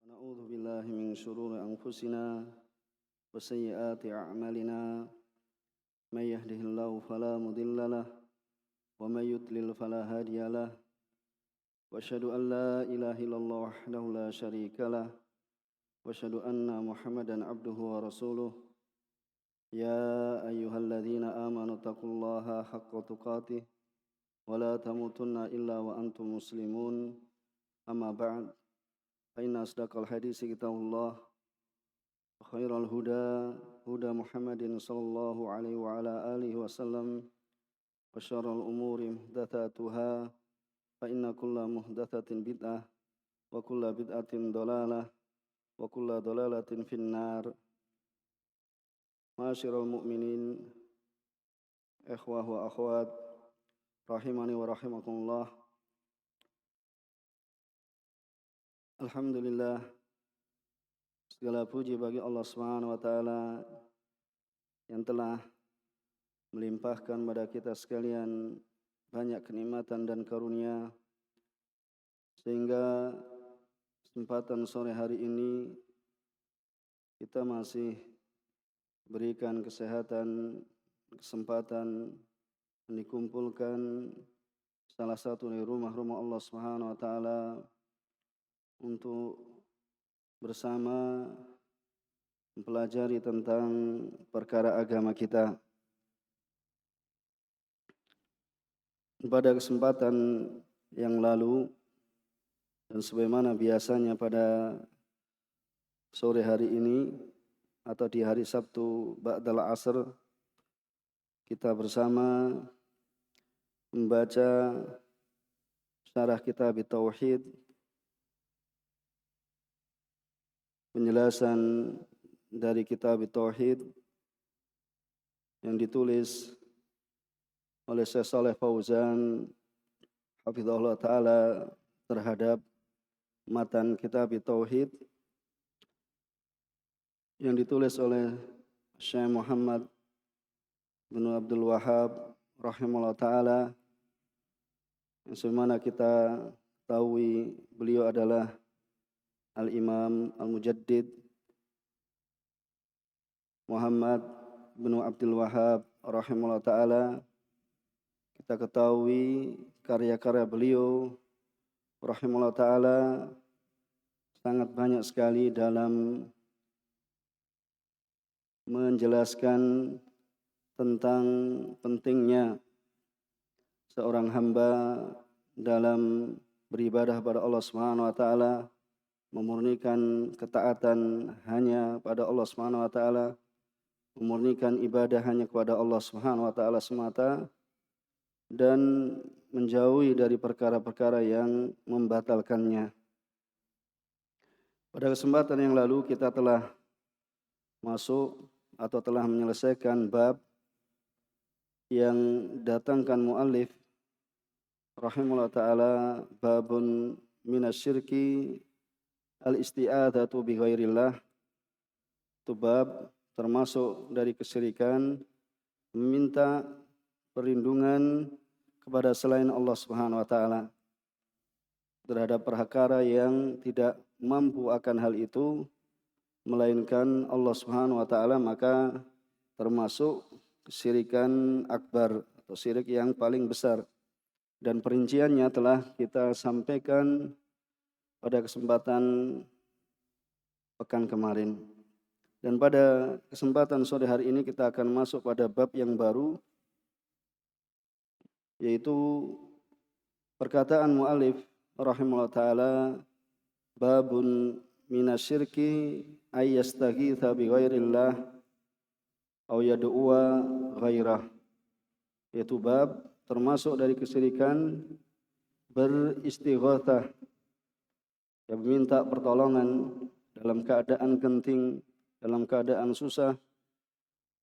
نعوذ بالله من شرور أنفسنا وسيئات أعمالنا من يهده الله فلا مضل له ومن يضلل فلا هادي له وأشهد أن لا إله إلا الله وحده لا شريك له وأشهد أن محمدا عبده ورسوله يا أيها الذين آمنوا اتقوا الله حق تقاته ولا تموتن إلا وأنتم مسلمون أما بعد فإن أصدق الحديث كتاب الله وخير الهدى هدى محمد صلى الله عليه وعلى آله وسلم وشر الأمور محدثاتها فإن كل محدثة بدعة وكل بدعة ضلالة وكل ضلالة في النار. Ma'asyiral mu'minin, ikhwah wa akhwat, rahimani wa rahimakumullah. Alhamdulillah, segala puji bagi Allah Subhanahu wa taala yang telah melimpahkan pada kita sekalian banyak kenikmatan dan karunia sehingga kesempatan sore hari ini kita masih berikan kesehatan, kesempatan dikumpulkan salah satu dari rumah-rumah Allah Subhanahu wa taala untuk bersama mempelajari tentang perkara agama kita. Pada kesempatan yang lalu dan sebagaimana biasanya pada sore hari ini atau di hari Sabtu ba'dal asr, kita bersama membaca syarah kitab Tauhid, penjelasan dari kitab Tauhid yang ditulis oleh Syekh Shalih Fauzan hafizahullah taala terhadap matan kitab Tauhid yang ditulis oleh Syekh Muhammad bin Abdul Wahhab rahimahullah taala, yang sebagaimana kita ketahui beliau adalah Al-Imam Al-Mujaddid Muhammad bin Abdul Wahhab rahimahullah taala. Kita ketahui karya-karya beliau rahimahullah taala sangat banyak sekali dalam menjelaskan tentang pentingnya seorang hamba dalam beribadah pada Allah Subhanahu wa taala, memurnikan ketaatan hanya pada Allah Subhanahu wa taala, memurnikan ibadah hanya kepada Allah Subhanahu wa taala semata, dan menjauhi dari perkara-perkara yang membatalkannya. Pada kesempatan yang lalu kita telah masuk atau telah menyelesaikan bab yang datangkan muallif rahimahullah taala, babun minasyirki al-isti'adzatu bi ghairillah. Itu bab termasuk dari kesyirikan meminta perlindungan kepada selain Allah Subhanahu wa taala terhadap perkara yang tidak mampu akan hal itu melainkan Allah Subhanahu wa taala, maka termasuk kesyirikan akbar atau syirik yang paling besar, dan perinciannya telah kita sampaikan pada kesempatan pekan kemarin. Dan pada kesempatan sore hari ini kita akan masuk pada bab yang baru, yaitu perkataan mu'alif rahimahullah ta'ala, babun minasyirki ayyastaghitha bi ghairillah aw yad'uwa ghairah. Yaitu bab termasuk dari kesyirikan beristighatsah, yang meminta pertolongan dalam keadaan genting, dalam keadaan susah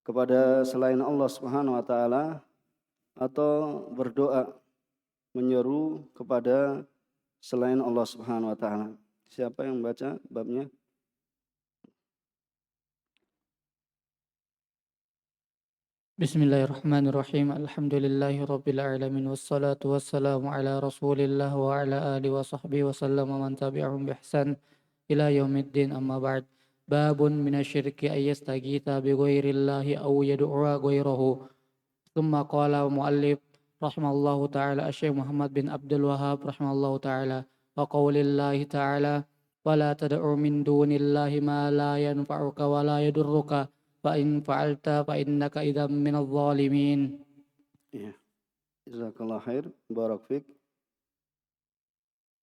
kepada selain Allah Subhanahu wa taala, atau berdoa menyeru kepada selain Allah Subhanahu wa taala. Siapa yang membaca babnya? Bismillahirrahmanirrahim. Alhamdulillahirabbil alamin wassalatu wassalamu ala Rasulillah wa ala alihi wa sahbihi wa sallam wa man tabi'ahum bi ihsan إلى يوم الدين. أما بعد. باب من الشرك أن يستغيث بغير الله أو يدعو غيره. ثم قال المؤلف رحمه الله تعالى الشيخ محمد بن عبد الوهاب رحمه الله تعالى: وقول الله تعالى: ولا تدع من دون الله ما لا ينفعك ولا يضرك فإن فعلت فإنك إذا من الظالمين. Ya, jazakallah khair, barak fik.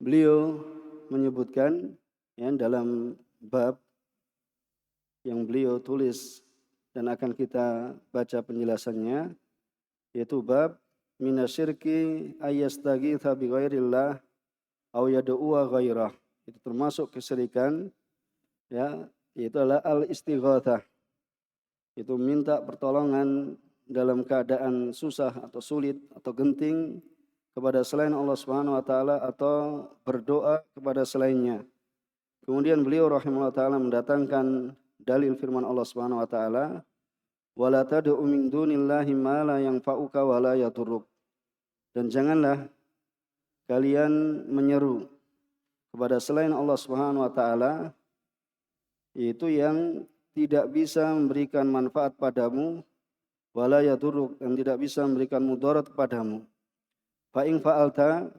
Beliau menyebutkan ya, dalam bab yang beliau tulis dan akan kita baca penjelasannya, yaitu bab minasyirki ayyastagitha bi ghairillah aw yad'uwa ghairah. Itu termasuk kesyirikan ya, yaitu adalah al-istighatsah. Itu minta pertolongan dalam keadaan susah atau sulit atau genting kepada selain Allah Subhanahu wa taala atau berdoa kepada selainnya. Kemudian beliau rahimahullah taala mendatangkan dalil firman Allah Subhanahu wa taala, wala tad'u min dunillahi ma la yanfa'uka wa la yadurruk. Dan janganlah kalian menyeru kepada selain Allah Subhanahu wa taala, yaitu yang tidak bisa memberikan manfaat padamu, wala yadurruk, dan tidak bisa memberikan mudarat kepadamu. Fa in fa'alta,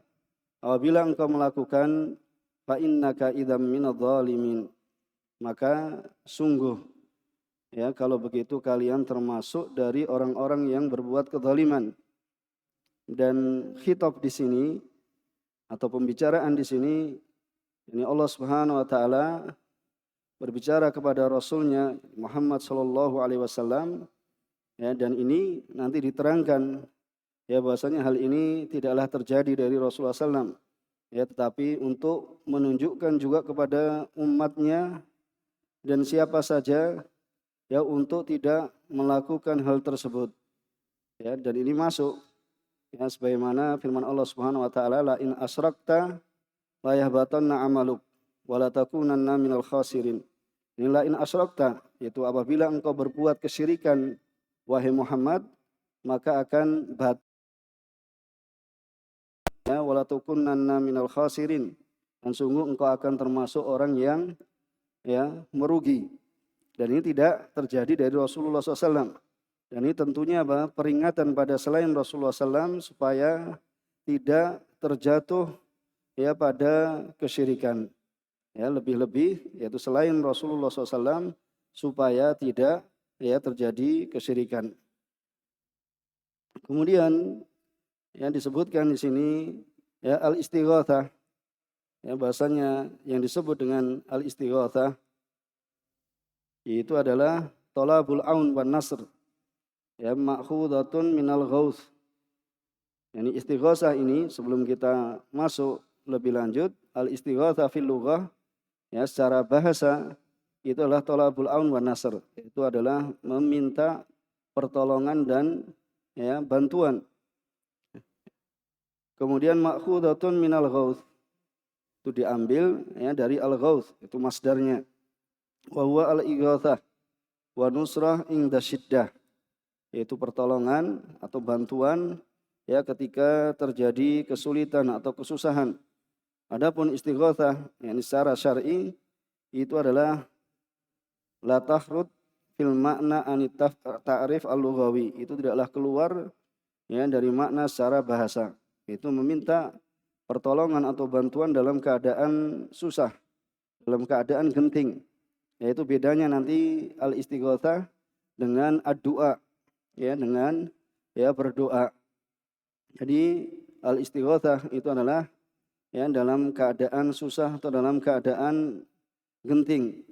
apabila engkau melakukan, fa innaka idzam minadh dhalimin, maka sungguh ya kalau begitu kalian termasuk dari orang-orang yang berbuat kezaliman. Dan khitab di sini atau pembicaraan di sini, ini Allah Subhanahu wa taala berbicara kepada Rasulnya Muhammad sallallahu alaihi wasallam ya, dan ini nanti diterangkan ya bahwasanya hal ini tidaklah terjadi dari Rasulullah SAW ya, tetapi untuk menunjukkan juga kepada umatnya dan siapa saja ya untuk tidak melakukan hal tersebut ya. Dan ini masuk ya sebagaimana firman Allah Subhanahu wa taala, la in asyrakta la yahbatanna amaluk wa la takunanna minal khasirin. Ini la in asyrakta, yaitu apabila engkau berbuat kesyirikan wahai Muhammad, maka akan batal ya, wa la takunanna minal khasirin, dan sungguh engkau akan termasuk orang yang ya merugi. Dan ini tidak terjadi dari Rasulullah SAW. Dan ini tentunya apa? Peringatan pada selain Rasulullah SAW supaya tidak terjatuh ya pada kesyirikan. Ya, lebih-lebih yaitu selain Rasulullah SAW supaya tidak ya terjadi kesyirikan. Kemudian yang disebutkan di sini ya al-istighatsah. Ya, bahasanya yang disebut dengan al-istighatsah itu adalah talabul aun wan nasr. Ya, ma'khudatun minal ghaus. Yani istighatsah ini sebelum kita masuk lebih lanjut, al-istighatsah fil lughah ya secara bahasa itu adalah talabul aun wan nasr. Itu adalah meminta pertolongan dan ya bantuan. Kemudian ma'khudatun minal ghaus itu diambil ya dari al-ghaus, itu masdarnya. Wa huwa al-ighatsah wa nusrah inda syiddah, yaitu pertolongan atau bantuan ya ketika terjadi kesulitan atau kesusahan. Adapun istighatsah yang secara syar'i itu adalah la tahrud fil makna anit ta'rif al-lughawi, itu tidaklah keluar ya dari makna secara bahasa. Itu meminta pertolongan atau bantuan dalam keadaan susah, dalam keadaan genting. Yaitu bedanya nanti al-istighatsah dengan ad-du'a ya, dengan ya berdoa. Jadi al-istighatsah itu adalah ya dalam keadaan susah atau dalam keadaan genting.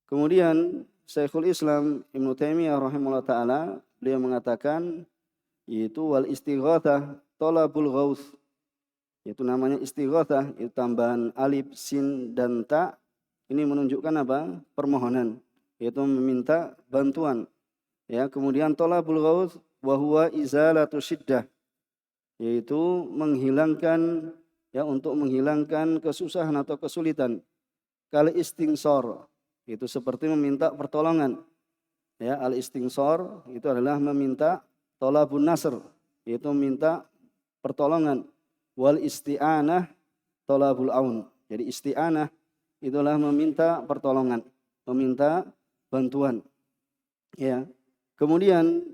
Kemudian Syekhul Islam Ibnu Taimiyah rahimahullah taala beliau mengatakan yaitu wal istighatsah talabul ghaus. Itu namanya istighatsah, itu tambahan alif, sin dan ta. Ini menunjukkan apa? Permohonan, yaitu meminta bantuan. Ya, kemudian talabul ghaus wa huwa izalatu syiddah, yaitu menghilangkan ya untuk menghilangkan kesusahan atau kesulitan. Kal istingsor, itu seperti meminta pertolongan. Ya, al istingsor itu adalah meminta talabun nasr, yaitu meminta pertolongan. Wal isti'anah talabul aun. Jadi isti'anah itulah meminta pertolongan, meminta bantuan. Ya. Kemudian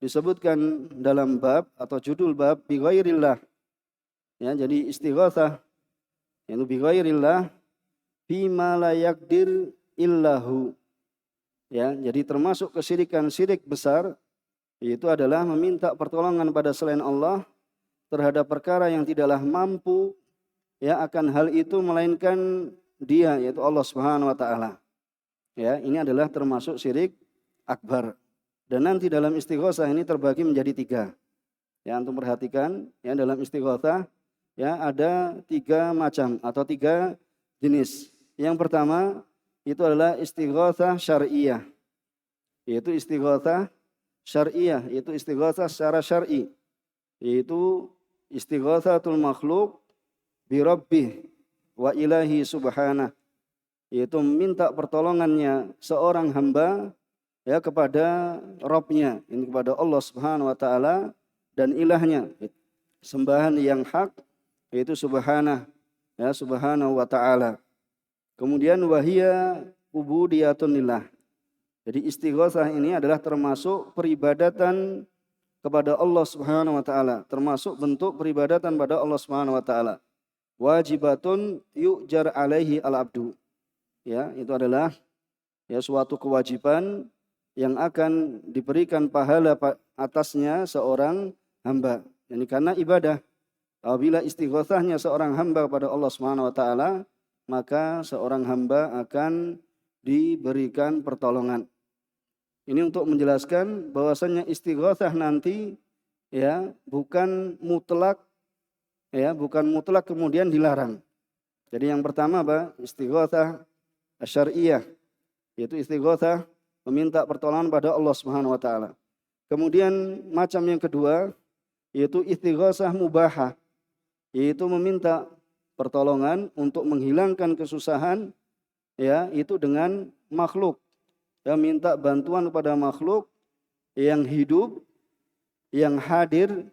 disebutkan dalam bab atau judul bab bi ghairillah. Ya, jadi istighatsah yaitu bi ghairillah bima la yaqdir illahu. Ya, jadi termasuk kesyirikan syirik besar yaitu adalah meminta pertolongan pada selain Allah terhadap perkara yang tidaklah mampu ya akan hal itu melainkan Dia yaitu Allah Subhanahu wa taala. Ya, ini adalah termasuk syirik akbar. Dan nanti dalam istighatsah ini terbagi menjadi 3. Ya, antum perhatikan ya dalam istighatsah ya ada 3 macam atau 3 jenis. Yang pertama itu adalah istighatsah syar'iyah. Yaitu istighatsah syar'iyah, yaitu istighatsah secara syar'i. Yaitu istighatsatul makhluk bi rabbih wa ilahi subhanah. Yaitu meminta pertolongannya seorang hamba ya kepada Rabbnya, ini kepada Allah Subhanahu wa taala dan ilahnya, sembahan yang hak yaitu subhanah ya subhanahu wa taala. Kemudian wahia ubudiyatun lillah. Jadi istighatsah ini adalah termasuk peribadatan kepada Allah Subhanahu wa taala, termasuk bentuk peribadatan pada Allah Subhanahu wa taala. Wajibatun yu'jar alaihi al-abdu. Ya, itu adalah ya suatu kewajiban yang akan diberikan pahala atasnya seorang hamba. Yani karena ibadah. Apabila istighatsahnya seorang hamba kepada Allah Subhanahu wa taala, maka seorang hamba akan diberikan pertolongan. Ini untuk menjelaskan bahwasannya istighatsah nanti ya bukan mutlak kemudian dilarang. Jadi yang pertama apa? Istighatsah syar'iyah, yaitu istighatsah meminta pertolongan pada Allah Subhanahu wa taala. Kemudian macam yang kedua yaitu istighatsah mubahah, yaitu meminta pertolongan untuk menghilangkan kesusahan ya itu dengan makhluk. Ya, minta bantuan kepada makhluk yang hidup, yang hadir.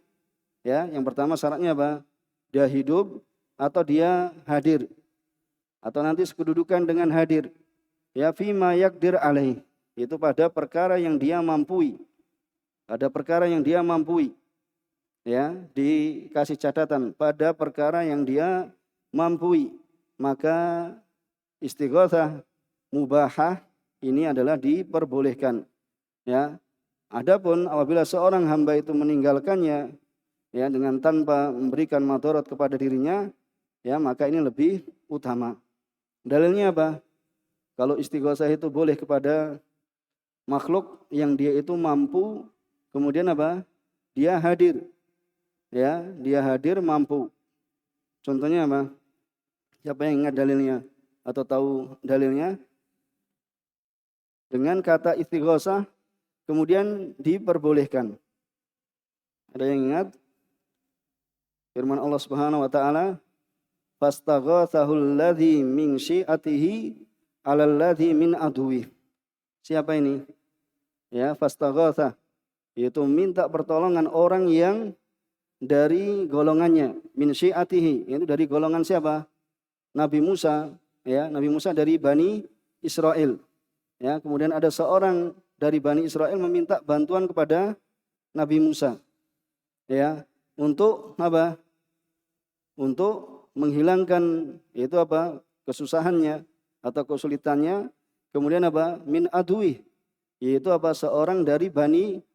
Ya, yang pertama syaratnya apa? Dia hidup atau dia hadir. Atau nanti sekedudukan dengan hadir. Ya, fima yaqdir alaih. Itu pada perkara yang dia mampui. Pada perkara yang dia mampui. Ya, dikasih catatan pada perkara yang dia mampui. Maka istighatsah mubahah ini adalah diperbolehkan. Ya. Adapun apabila seorang hamba itu meninggalkannya ya dengan tanpa memberikan madarat kepada dirinya, ya maka ini lebih utama. Dalilnya apa? Kalau istighatsah itu boleh kepada makhluk yang dia itu mampu, kemudian apa? Dia hadir. Ya, dia hadir mampu. Contohnya apa? Siapa yang ingat dalilnya atau tahu dalilnya? Dengan kata istighatsah kemudian diperbolehkan. Ada yang ingat? Firman Allah Subhanahu wa taala, "Fastaghatsahul ladzi min syi'atihi 'alal ladzi min aduwi." Siapa ini? Ya, fastaghatsah yaitu minta pertolongan orang yang dari golongannya, min syi'atihi, itu dari golongan siapa? Nabi Musa, ya, Nabi Musa dari Bani Israel. Ya, kemudian ada seorang dari Bani Israel meminta bantuan kepada Nabi Musa. Ya, untuk apa? Untuk menghilangkan itu apa? Kesusahannya atau kesulitannya. Kemudian apa? Min adui. Yaitu apa? Seorang dari Bani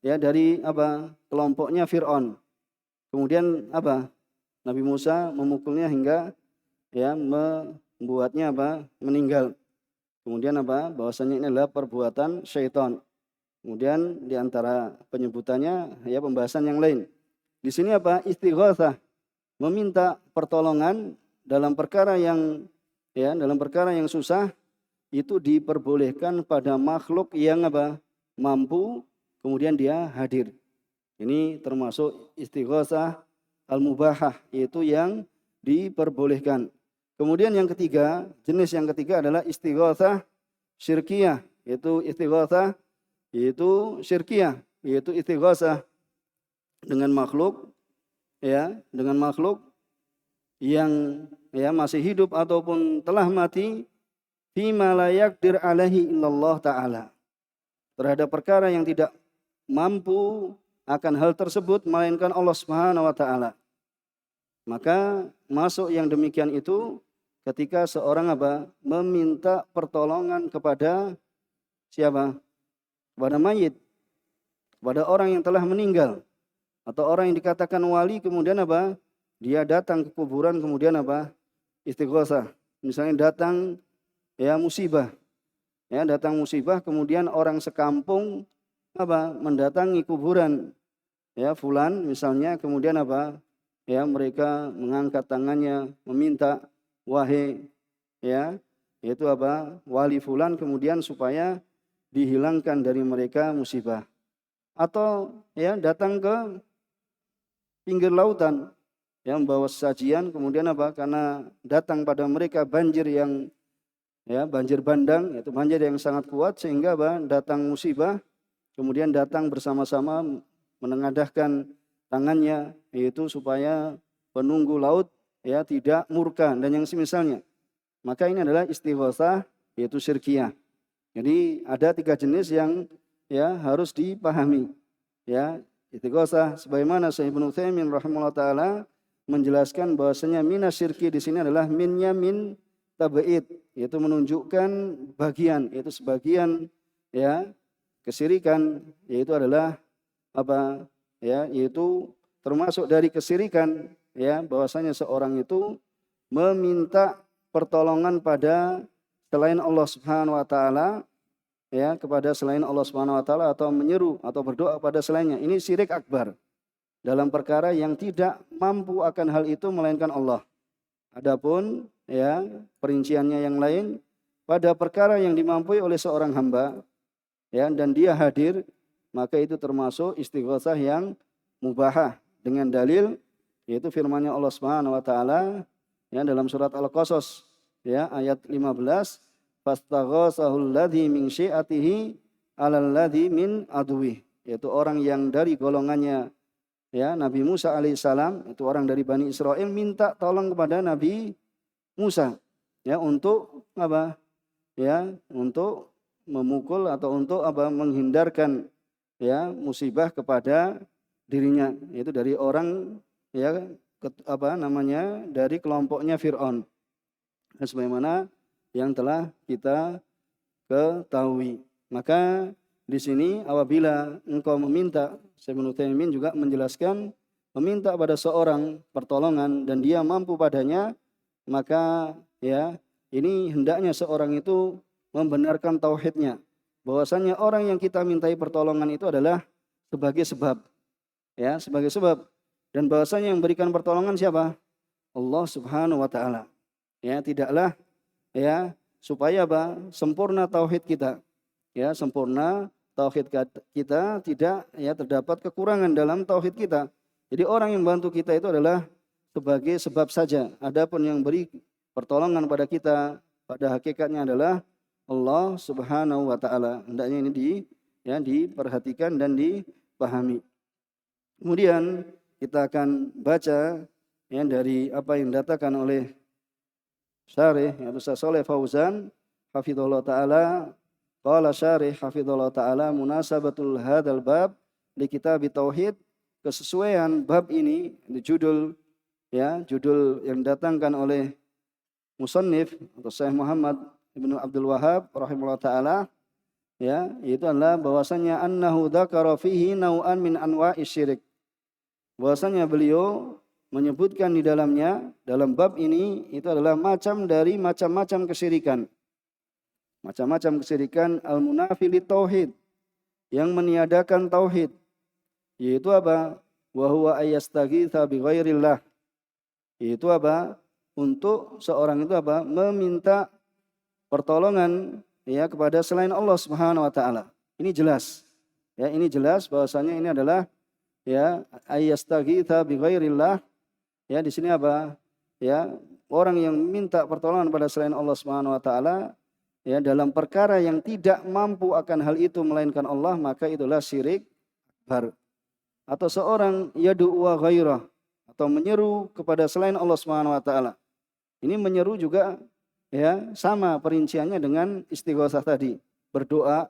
ya dari apa? Kelompoknya Fir'aun. Kemudian apa? Nabi Musa memukulnya hingga ya membuatnya apa? Meninggal. Kemudian apa? Bahwasanya ini adalah perbuatan syaitan. Kemudian di antara penyebutannya ya pembahasan yang lain. Di sini apa? Istighatsah, meminta pertolongan dalam perkara yang susah itu diperbolehkan pada makhluk yang apa? Mampu, kemudian dia hadir. Ini termasuk istighatsah al-mubahah, yaitu yang diperbolehkan. Kemudian yang ketiga, jenis yang ketiga adalah istighatsah syirkiyah, yaitu istighatsah dengan makhluk ya, dengan makhluk yang ya masih hidup ataupun telah mati, fima la yaqdir alaihi illallah taala, terhadap perkara yang tidak mampu akan hal tersebut melainkan Allah Subhanahu wa taala. Maka masuk yang demikian itu ketika seorang meminta pertolongan kepada siapa? Kepada mayit, kepada orang yang telah meninggal, atau orang yang dikatakan wali kemudian dia datang ke kuburan kemudian istighosah. Misalnya datang musibah. Datang musibah kemudian orang sekampung mendatangi kuburan fulan misalnya, kemudian mereka mengangkat tangannya meminta, wahai yaitu wali fulan, kemudian supaya dihilangkan dari mereka musibah. Atau datang ke pinggir lautan membawa sajian, kemudian karena datang pada mereka banjir yang banjir bandang, itu banjir yang sangat kuat sehingga datang musibah, kemudian datang bersama-sama menengadahkan tangannya, yaitu supaya penunggu laut tidak murka dan yang semisalnya. Maka ini adalah istighosah, yaitu syirkiyah. Jadi ada 3 jenis yang harus dipahami. Istighosah sebagaimana Syekh Ibnu Utsaimin rahimahullah taala menjelaskan bahwasanya minasyirki di sini adalah minnya min tab'id, yaitu menunjukkan bagian, yaitu sebagian kesyirikan, yaitu adalah yaitu termasuk dari kesyirikan bahwasanya seorang itu meminta pertolongan pada selain Allah Subhanahu wa taala, kepada selain Allah Subhanahu wa taala, atau menyeru atau berdoa pada selainnya. Ini syirik akbar dalam perkara yang tidak mampu akan hal itu melainkan Allah. Adapun perinciannya yang lain pada perkara yang dimampui oleh seorang hamba dan dia hadir, maka itu termasuk istighosah yang mubahah dengan dalil, yaitu firman-Nya Allah Subhanahu wa taala dalam surat Al-Qasas ayat 15, fastaghasahul ladzi min syi'atihi 'alal ladzi min aduwih, yaitu orang yang dari golongannya Nabi Musa alaihissalam, itu orang dari Bani Israel, minta tolong kepada Nabi Musa untuk untuk memukul atau untuk menghindarkan musibah kepada dirinya, yaitu dari orang dari kelompoknya Fir'aun. Sebagaimana yang telah kita ketahui. Maka di sini apabila engkau meminta, Syekh Ibnu Utsaimin juga menjelaskan, meminta pada seorang pertolongan dan dia mampu padanya, maka ini hendaknya seorang itu membenarkan tauhidnya, bahwasanya orang yang kita mintai pertolongan itu adalah sebagai sebab, sebagai sebab, dan bahwasanya yang berikan pertolongan siapa? Allah Subhanahu wa taala. Tidaklah supaya sempurna tauhid kita, sempurna tauhid kita, tidak terdapat kekurangan dalam tauhid kita. Jadi orang yang bantu kita itu adalah sebagai sebab saja. Adapun yang beri pertolongan pada kita pada hakikatnya adalah Allah Subhanahu wa taala. Hendaknya ini diperhatikan dan dipahami. Kemudian kita akan baca dari apa yang dikatakan oleh Syarih Ustaz Shalih Fauzan hafizallahu taala. Qala Syarih hafizallahu taala, munasabatul hadzal bab li kitab tauhid, kesesuaian bab ini di judul yang datangkan oleh musannif atau Syekh Muhammad Ibnu Abdul Wahhab rahimahullah taala, yaitu adalah bahwasanya annahu dzakara fihi nau'an min anwa'is syirik. Bahwasanya beliau menyebutkan di dalamnya, dalam bab ini itu adalah macam-macam kesyirikan. Macam-macam kesyirikan al-munafili tauhid, yang meniadakan tauhid, yaitu wa huwa ayastaghitsa bi ghairillah. Yaitu untuk seorang itu meminta pertolongan kepada selain Allah Subhanahu wa taala. Ini jelas. Ini jelas bahwasanya ini adalah ayastaghitsa bi ghairillah. Di sini orang yang minta pertolongan pada selain Allah Subhanahu wa taala dalam perkara yang tidak mampu akan hal itu melainkan Allah, maka itulah syirik akbar. Atau seorang yad'u ghairah, atau menyeru kepada selain Allah Subhanahu wa taala. Ini menyeru juga ya sama perinciannya dengan istighosah tadi. Berdoa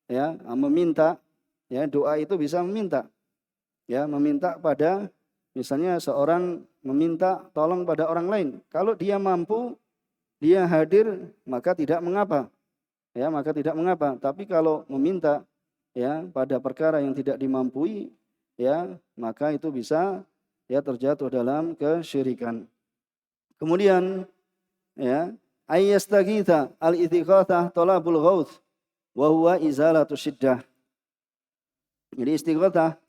ya, meminta ya, doa itu bisa meminta. Ya, meminta pada misalnya seorang meminta tolong pada orang lain. Kalau dia mampu, dia hadir, maka tidak mengapa. Ya, maka tidak mengapa. Tapi kalau meminta ya pada perkara yang tidak dimampui, ya, maka itu bisa ya terjatuh dalam kesyirikan. Kemudian ya, ayyastagitha al-istighatsah talabul ghauth wa huwa izalatu syiddah. Jadi istighatsah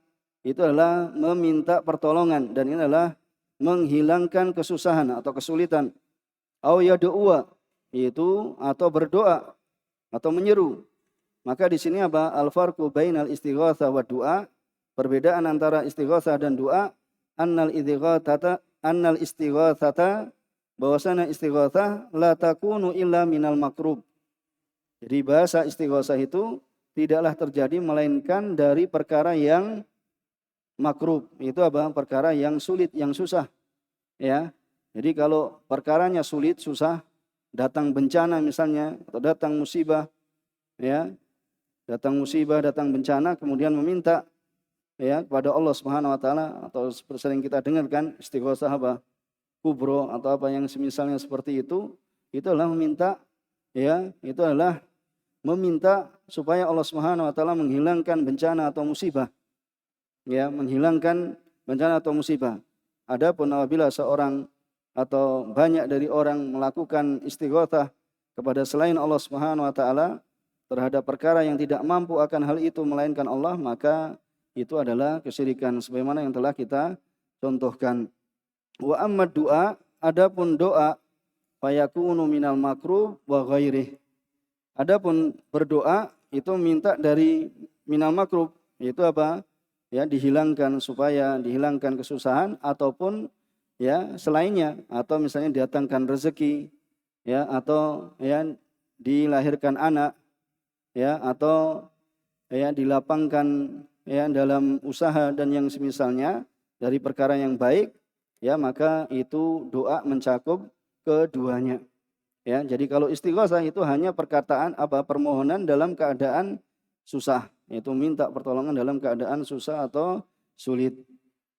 itu adalah meminta pertolongan dan ini adalah menghilangkan kesusahan atau kesulitan. Au yad'uwa, yaitu atau berdoa atau menyeru. Maka di sini apa? Al-farqu bainal istighatsah wa du'a. Perbedaan antara istighatsah dan doa, annal istighatsata bahwasanya istighatsah la takunu illa minal makrub. Jadi bahasa istighatsah itu tidaklah terjadi melainkan dari perkara yang makrub. Itu apa? Perkara yang sulit, yang susah. Ya. Jadi kalau perkaranya sulit, susah, datang bencana misalnya atau datang musibah, ya. Datang musibah, datang bencana, kemudian meminta ya kepada Allah Subhanahu wa taala, atau sering kita dengarkan istighatsah apa? Kubro atau apa yang semisalnya seperti itu adalah meminta ya, itu adalah meminta supaya Allah Subhanahu wa taala menghilangkan bencana atau musibah. Ya, menghilangkan bencana atau musibah. Adapun apabila seorang atau banyak dari orang melakukan istighatsah kepada selain Allah Subhanahu wa taala terhadap perkara yang tidak mampu akan hal itu melainkan Allah, maka itu adalah kesyirikan sebagaimana yang telah kita contohkan. Wa amma du'a, adapun doa fayakunu minal makruh wa ghairih. Adapun berdoa itu minta dari minal makruh, yaitu apa? Ya, dihilangkan supaya dihilangkan kesusahan ataupun ya selainnya, atau misalnya datangkan rezeki ya, atau ya dilahirkan anak ya, atau ya dilapangkan ya dalam usaha dan yang semisalnya dari perkara yang baik ya, maka itu doa mencakup keduanya. Ya, jadi kalau istighatsah itu hanya perkataan apa? Permohonan dalam keadaan susah, yaitu minta pertolongan dalam keadaan susah atau sulit.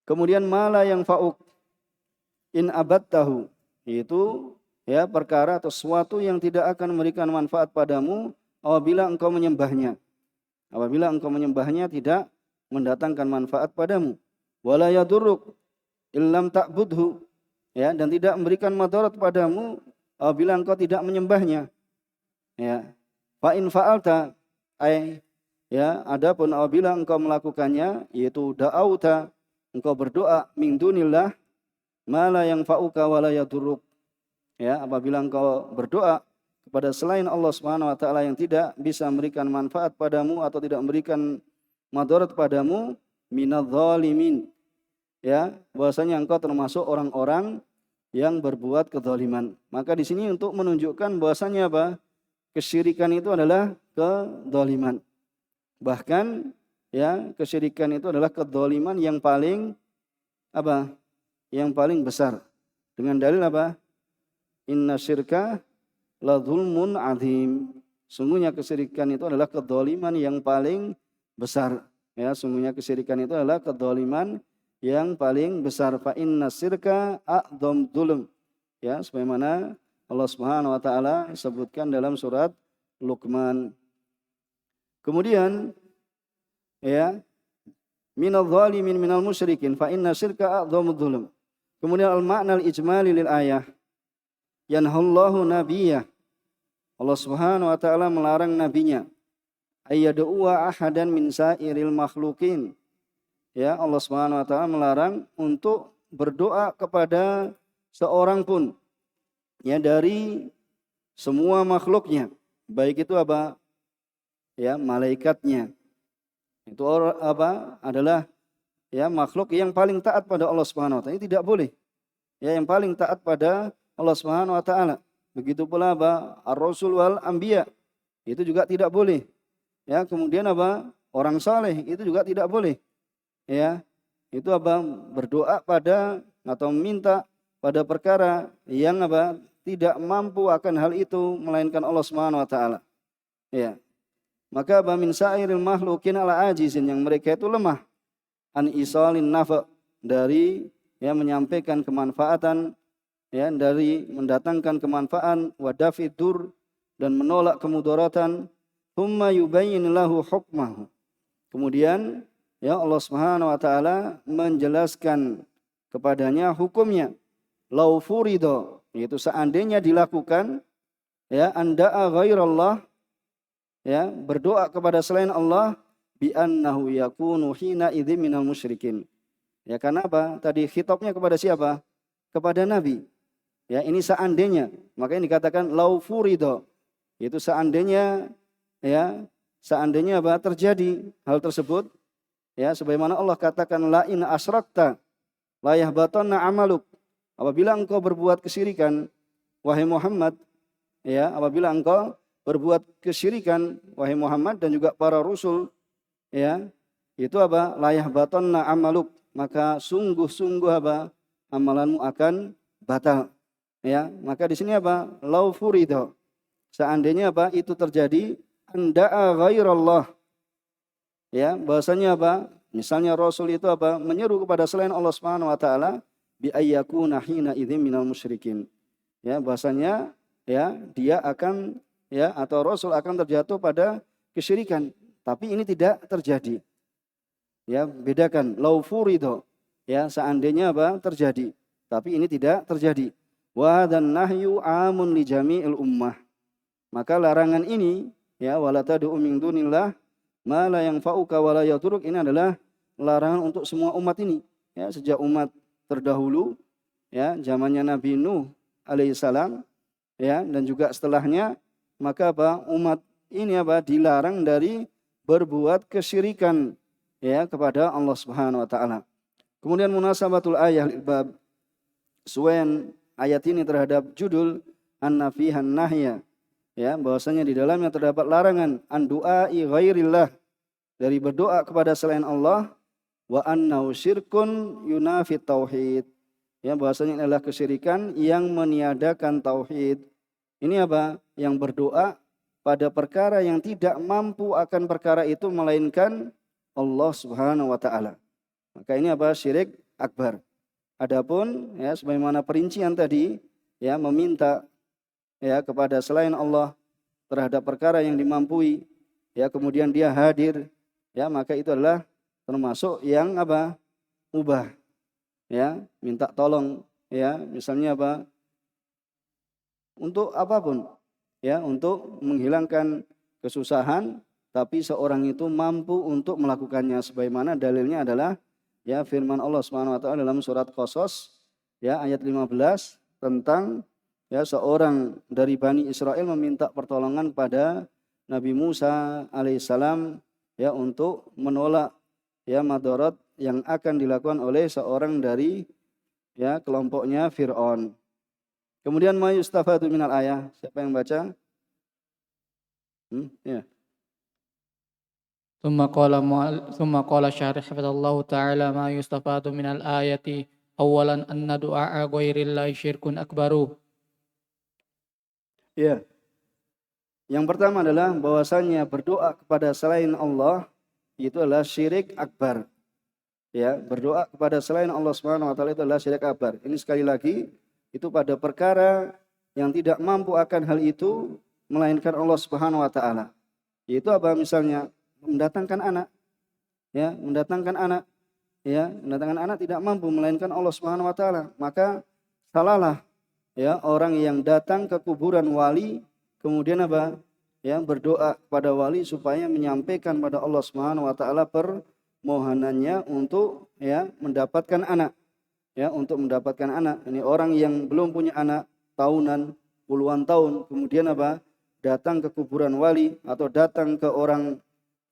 Kemudian mala yang fa'uk in abadtahu, yaitu ya perkara atau sesuatu yang tidak akan memberikan manfaat padamu apabila engkau menyembahnya. Apabila engkau menyembahnya tidak mendatangkan manfaat padamu. Wala yadurruk illam ta'budhu, ya, dan tidak memberikan madarat padamu apabila engkau tidak menyembahnya. Ya. Fa in fa'alta ay ya, adapun apabila engkau melakukannya, yaitu da'auta, engkau berdoa min dunillah ma la yanfa'uka wa la yadurruk. Ya, apabila engkau berdoa kepada selain Allah Subhanahu wa taala yang tidak bisa memberikan manfaat padamu atau tidak memberikan madarat padamu, minadh-dhalimin. Ya, bahwasanya engkau termasuk orang-orang yang berbuat kezaliman. Maka di sini untuk menunjukkan bahwasanya apa? Kesyirikan itu adalah kezaliman. Bahkan ya, kesyirikan itu adalah kezaliman yang paling apa? Yang paling besar. Dengan dalil apa? Inna syirka la dzulmun adzim. Sungguhnya kesyirikan itu adalah kedzaliman yang paling besar. Ya, sungguhnya kesyirikan itu adalah kedzaliman yang paling besar. Fa inna syirka a'dzam dzulm. Ya, sebagaimana Allah Subhanahu wa taala sebutkan dalam surat Luqman. Kemudian ya, minadh dhalimin minal musyrikin fa inna syirka a'dzamudz dzulm. Kemudian al-ma'na al-ijmali lil ayah. Yanhallahu nabiyyah. Allah Subhanahu wa taala melarang nabinya ayyad'uwa ahadan min sa'iril makhluqin. Ya, Allah Subhanahu wa taala melarang untuk berdoa kepada seorang pun ya dari semua makhluknya. Baik itu apa? Ya, malaikatnya. Itu apa? Adalah ya makhluk yang paling taat pada Allah Subhanahu wa taala. Ini tidak boleh. Ya, yang paling taat pada Allah Subhanahu wa taala. Begitu pula apa? Ar-Rasul wal Anbiya. Itu juga tidak boleh. Ya, kemudian apa? Orang saleh itu juga tidak boleh. Ya. Itu apa? Berdoa pada atau meminta pada perkara yang apa? Tidak mampu akan hal itu melainkan Allah Subhanahu wa taala. Ya. Maka apa min sa'iril makhluqin ala ajizin, yang mereka itu lemah an isalin nafa, dari ya menyampaikan kemanfaatan, ya dari mendatangkan kemanfaatan, wa dafidur, dan menolak kemudaratan, thumma yubayyin lahu hukmahu. Kemudian ya Allah Subhanahu wa taala menjelaskan kepadanya hukumnya. Lau furido, yaitu seandainya dilakukan, ya anda'a ghairallah, ya berdoa kepada selain Allah, bi annahu yakunu hina idzin minal musyrikin. Ya karena apa? Tadi khitabnya kepada siapa? Kepada Nabi. Ya ini seandainya, makanya dikatakan lau furido, yaitu seandainya, ya seandainya apa? Terjadi hal tersebut, ya sebagaimana Allah katakan la in asyrakta la yahbatanna amaluk. Apabila engkau berbuat kesyirikan, wahai Muhammad, ya apabila engkau berbuat kesyirikan, wahai Muhammad, dan juga para rasul, ya itu apa? La yahbatanna amaluk, maka sungguh-sungguh apa? Amalanmu akan batal. Ya, maka di sini apa? Lau furido. Seandainya apa? Itu terjadi, anda'a ghairallah. Ya, bahasanya apa? Misalnya Rasul itu apa? Menyeru kepada selain Allah Subhanahu wa taala, bi ayyakuna hina idzin minal musyrikin. Ya, bahasanya ya dia akan, ya atau Rasul akan terjatuh pada kesyirikan, tapi ini tidak terjadi. Ya, bedakan lau furido. Ya, seandainya apa? Terjadi, tapi ini tidak terjadi. Wa dan nahyu amun li jami'il ummah. Maka larangan ini, ya wala tad'u min dunillah ma la yanfa'uka wa la yadurruk, ini adalah larangan untuk semua umat ini. Ya, sejak umat terdahulu, ya zamannya Nabi Nuh alaihissalam, ya dan juga setelahnya, maka apa? Umat ini apa? Dilarang dari berbuat kesyirikan, ya kepada Allah Subhanahu wa taala. Kemudian munasabatul ayah lil bab, suwen ayat ini terhadap judul anna fihan nahya, ya bahwasanya di dalamnya terdapat larangan an du'ai ghairillah, dari berdoa kepada selain Allah, wa annahu syirkun yunafit tauhid, ya bahwasanya ini adalah kesyirikan yang meniadakan tauhid. Ini apa? Yang berdoa pada perkara yang tidak mampu akan perkara itu melainkan Allah Subhanahu wa taala. Maka ini apa? Syirik akbar. Adapun ya sebagaimana perincian tadi, ya meminta ya kepada selain Allah terhadap perkara yang dimampui, ya kemudian dia hadir, ya maka itu adalah termasuk yang apa? Mubah. Ya, minta tolong, ya misalnya apa? Untuk apapun, ya untuk menghilangkan kesusahan, tapi seorang itu mampu untuk melakukannya, sebagaimana dalilnya adalah ya firman Allah Subhanahu wa taala dalam surat Qasas, ya ayat 15, tentang ya seorang dari Bani Israel meminta pertolongan kepada Nabi Musa alaihissalam, ya untuk menolak ya madarat yang akan dilakukan oleh seorang dari ya kelompoknya Fir'aun. Kemudian ma yustafadu minal ayah, siapa yang baca? Ya. ثم قال الشارح حفظه الله تعالى ما يستفاد من الآية أولا أن دعاء غير الله شرك أكبر. Ya. Yang pertama adalah bahwasanya berdoa kepada selain Allah itu adalah syirik akbar. Ya, berdoa kepada selain Allah Subhanahu wa taala itu adalah syirik akbar. Ini sekali lagi itu pada perkara yang tidak mampu akan hal itu melainkan Allah Subhanahu wa taala. Yaitu apa? Misalnya mendatangkan anak. Ya, mendatangkan anak. Ya, mendatangkan anak tidak mampu melainkan Allah Subhanahu wa taala. Maka salahlah ya orang yang datang ke kuburan wali kemudian apa? Ya, berdoa kepada wali supaya menyampaikan pada Allah Subhanahu wa taala permohonannya untuk ya mendapatkan anak. Ya, untuk mendapatkan anak. Ini orang yang belum punya anak tahunan, puluhan tahun, kemudian apa? Datang ke kuburan wali atau datang ke orang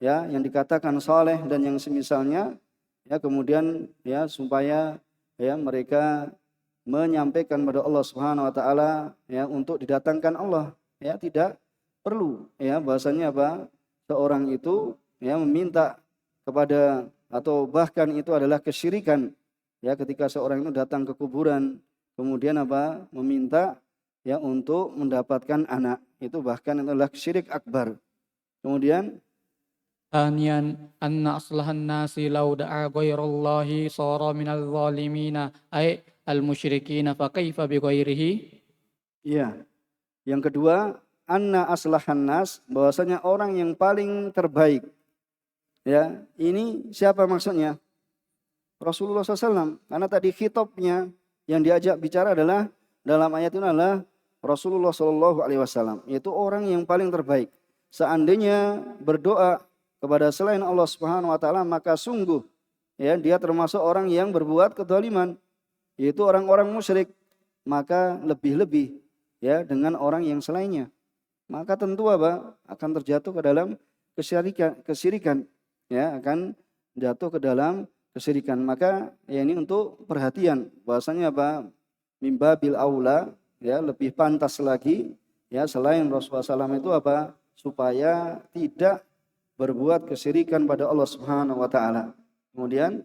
ya yang dikatakan saleh dan yang semisalnya, ya kemudian ya supaya ya mereka menyampaikan kepada Allah Subhanahu wa taala ya untuk didatangkan Allah, ya tidak perlu ya bahasanya apa? Seorang itu ya meminta kepada atau bahkan itu adalah kesyirikan. Ya ketika seorang itu datang ke kuburan kemudian apa? Meminta ya untuk mendapatkan anak. Itu bahkan adalah syirik akbar. Kemudian ثانيا أن أصلح الناس لو دعا غير الله صار من الظالمين أي المشركين فكيف بغيره. ya, yang kedua, anna aslahan nas, bahwasanya orang yang paling terbaik. Ya, ini siapa maksudnya? Rasulullah SAW. Karena tadi khitabnya yang diajak bicara adalah dalam ayat ini adalah Rasulullah SAW. Yaitu orang yang paling terbaik. Seandainya berdoa kepada selain Allah Subhanahu Wa Taala, maka sungguh ya dia termasuk orang yang berbuat kezaliman, yaitu orang-orang musyrik. Maka lebih-lebih ya dengan orang yang selainnya. Maka tentu apa? Akan terjatuh ke dalam kesyirikan, ya akan jatuh ke dalam kesyirikan. Maka ya ini untuk perhatian bahwasanya apa? Mimba bil aula, ya lebih pantas lagi ya selain Rasulullah SAW itu apa? Supaya tidak berbuat kesyirikan pada Allah Subhanahu wa taala. Kemudian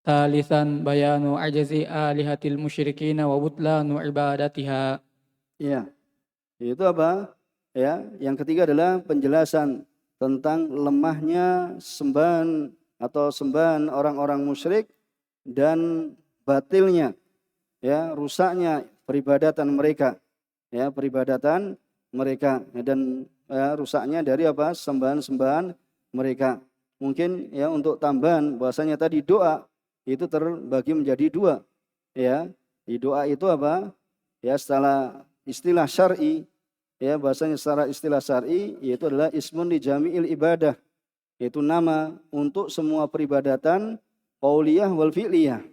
ثالثا بيان عجز آلهة المشركين وبطلان عبادتها. ya, itu apa? Ya, yang ketiga adalah penjelasan tentang lemahnya sembahan atau sembahan orang-orang musyrik dan batilnya ya rusaknya peribadatan mereka ya peribadatan mereka dan rusaknya dari apa sembahan-sembahan mereka. Mungkin ya untuk tambahan bahwasanya tadi doa itu terbagi menjadi dua ya. Di doa itu apa ya setelah istilah syar'i ya bahasanya secara istilah syar'i yaitu adalah ismun li jami'il ibadah, yaitu nama untuk semua peribadatan qauliyah wal fi'liyah,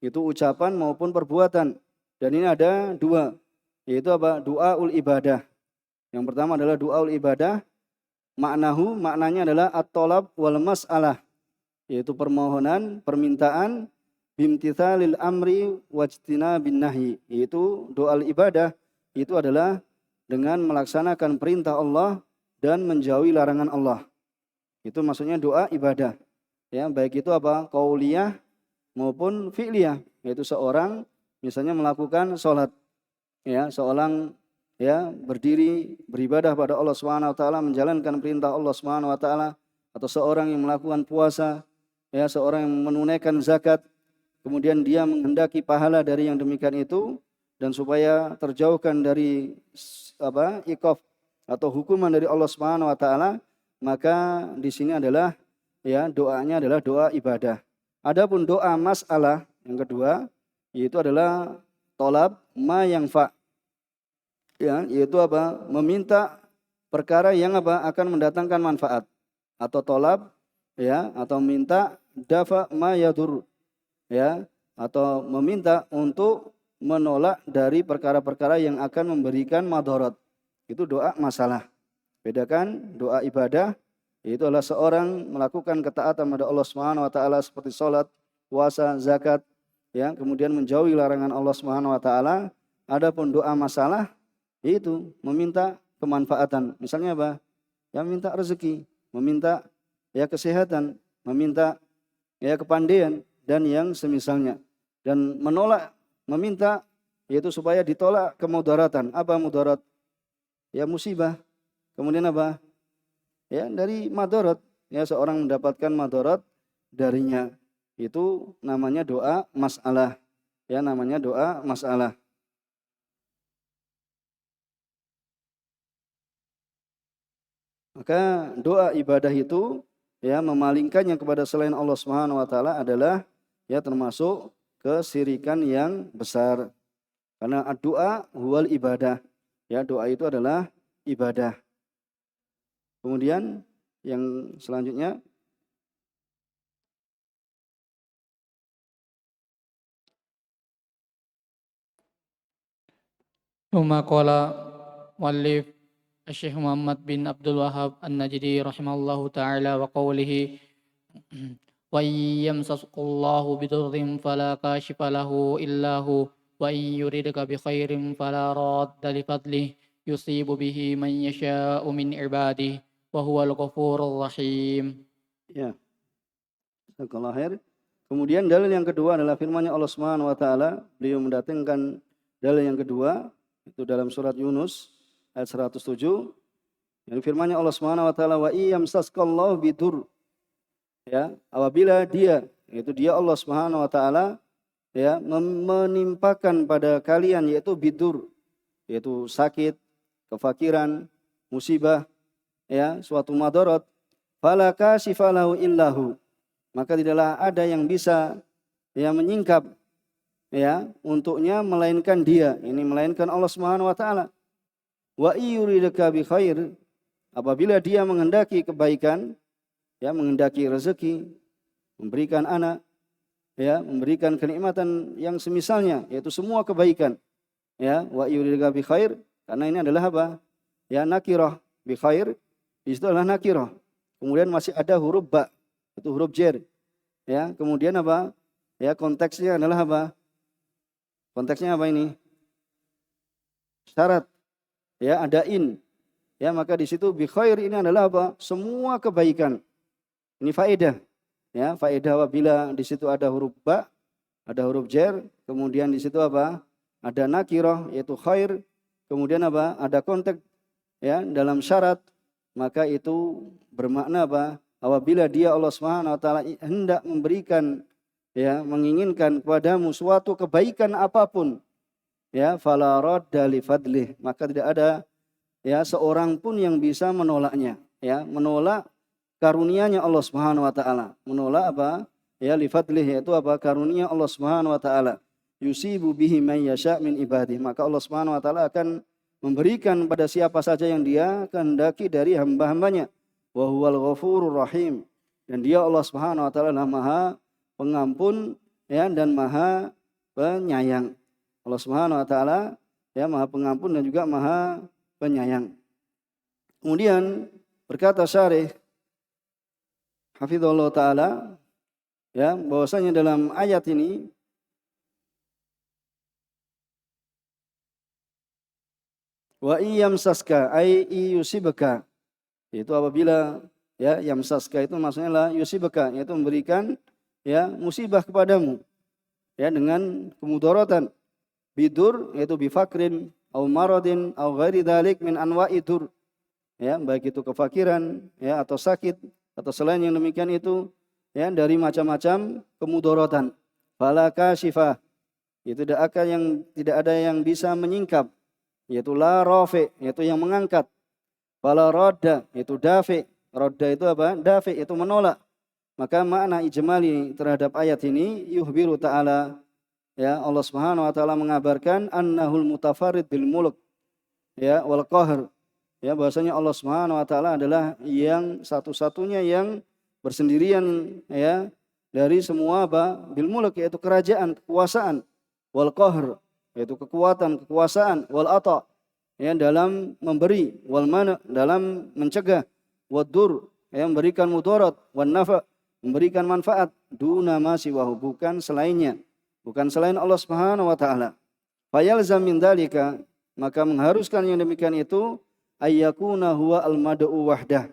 itu ucapan maupun perbuatan. Dan ini ada dua, yaitu apa? Du'aul ibadah. Yang pertama adalah du'aul ibadah, maknanya adalah at-talab wal mas'alah, yaitu permohonan, permintaan, bimtithalil amri wajtina bin nahi, yaitu doa ibadah itu adalah dengan melaksanakan perintah Allah dan menjauhi larangan Allah. Itu maksudnya doa ibadah. Ya, baik itu apa? Qauliyah maupun fi'liyah, yaitu seorang misalnya melakukan sholat, ya, seorang ya berdiri beribadah pada Allah Subhanahu wa taala, menjalankan perintah Allah Subhanahu wa taala, atau seorang yang melakukan puasa, ya, seorang yang menunaikan zakat, kemudian dia menghendaki pahala dari yang demikian itu dan supaya terjauhkan dari apa? Iqab atau hukuman dari Allah Subhanahu wa taala, maka di sini adalah ya doanya adalah doa ibadah. Adapun doa masalah yang kedua yaitu adalah tolab ma yanfa, ya, yaitu apa? Meminta perkara yang apa? Akan mendatangkan manfaat, atau tolab ya, atau minta dafa ma yadur, ya, atau meminta untuk menolak dari perkara-perkara yang akan memberikan madarat. Itu doa masalah. Bedakan doa ibadah, yaitu adalah seorang melakukan ketaatan pada Allah Subhanahu wa taala seperti salat, puasa, zakat, ya, kemudian menjauhi larangan Allah Subhanahu wa taala. Adapun doa masalah yaitu meminta kemanfaatan. Misalnya apa? Ya minta rezeki, meminta ya kesehatan, meminta ya kepandaian dan yang semisalnya. Dan menolak meminta yaitu supaya ditolak kemudaratan. Apa mudarat? Ya musibah. Kemudian apa? Ya dari madarat, ya seorang mendapatkan madarat darinya. Itu namanya doa masalah. Ya namanya doa masalah. Maka doa ibadah itu ya memalingkannya kepada selain Allah Subhanahu wa taala adalah ya termasuk kesyirikan yang besar. Karena doa huwal ibadah. Ya doa itu adalah ibadah. Kemudian yang selanjutnya ثم قال مؤلف الشيخ محمد بن عبد الوهاب النجدي رحمه الله تعالى وقوله وإن يمسسك الله بضر فلا كاشف له إلا هو وإن يردك بخير فلا راد لفضله يصيب به من يشاء من عباده وهو الغفور الرحيم. ya, jazakallahu khair. Kemudian dalil yang kedua adalah firman-Nya Allah Subhanahu wa taala. Beliau mendatangkan dalil yang kedua itu dalam surat Yunus ayat 107. Yang firman-Nya Allah Subhanahu wa taala, wa iyamsaskallahu bidur. Ya, apabila dia, yaitu dia Allah Subhanahu wa taala, ya, menimpakan pada kalian yaitu bidur, yaitu sakit, kefakiran, musibah, ya, suatu madarat, fala kashifa lahu illahu, maka tidaklah ada yang bisa, ya, menyingkap, ya, untuknya melainkan dia, ini melainkan Allah Subhanahu wa taala. Wa yuridaka bi khair, apabila dia menghendaki kebaikan, ya, menghendaki rezeki, memberikan anak, ya, memberikan kenikmatan yang semisalnya, yaitu semua kebaikan, ya, wa yuridaka bi khair, karena ini adalah apa? Ya, nakirah, bi khair di situ adalah nakirah. Kemudian masih ada huruf ba, itu huruf jar. Ya, kemudian apa? Ya, konteksnya adalah apa? Konteksnya apa ini? Syarat. Ya, ada in. Ya, maka di situ bi khair ini adalah apa? Semua kebaikan. Ini faedah. Ya, faedah apabila di situ ada huruf ba, ada huruf jar, kemudian di situ apa? Ada nakirah yaitu khair, kemudian apa? Ada konteks, ya, dalam syarat, maka itu bermakna apa? Apabila dia Allah Subhanahu wa taala hendak memberikan, ya, menginginkan kepadamu suatu kebaikan apapun, ya, fala radda li fadlih, maka tidak ada, ya, seorang pun yang bisa menolaknya, ya, menolak karunia-Nya Allah Subhanahu wa taala. Menolak apa? Ya, li fadlih, yaitu apa? Karunia Allah Subhanahu wa taala. Yusibu bihi man yasha min ibadih, maka Allah Subhanahu wa taala akan memberikan pada siapa saja yang dia kehendaki dari hamba-hambanya. Wa huwal ghafurur rahim, dan dia Allah Subhanahu wa taala adalah Maha Pengampun, ya, dan Maha Penyayang. Allah Subhanahu wa taala, ya, Maha Pengampun dan juga Maha Penyayang. Kemudian berkata syarih hafizallahu taala, ya, bahwasanya dalam ayat ini wa iyamsaska ay yusibaka, itu apabila, ya, yamsaska itu maksudnya lah yusibaka, yaitu memberikan, ya, musibah kepadamu, ya, dengan kemudaratan, bidur yaitu bifakrin au maradin au ghairi dzalik min anwa'i dur, ya, baik itu kefakiran, ya, atau sakit atau selain yang demikian itu, ya, dari macam-macam kemudaratan. Fala kashifa, itu tidak ada yang bisa menyingkap, yaitu la rafi, yaitu yang mengangkat. Fala radda, yaitu dafi. Radda itu apa? Dafi, itu menolak. Maka makna ijmali terhadap ayat ini, yuhbiru ta'ala, ya, Allah Subhanahu wa taala mengabarkan annahul mutafarrid bil mulk, ya, wal qahr, ya, bahwasanya Allah Subhanahu wa taala adalah yang satu-satunya yang bersendirian, ya, dari semua apa? Bil mulk, yaitu kerajaan, kekuasaan, wal qahr, yaitu kekuatan, kekuasaan, wal ata, ya, dalam memberi, wal mana, dalam mencegah, wad dur, ya, memberikan mudarat, wan nafa, memberikan manfaat, duna ma siwahu, bukan selainnya, bukan selain Allah Subhanahu wa taala. Fayalzam min dzalika, maka mengharuskan yang demikian itu ayyakuna huwa al-mad'u wahdah.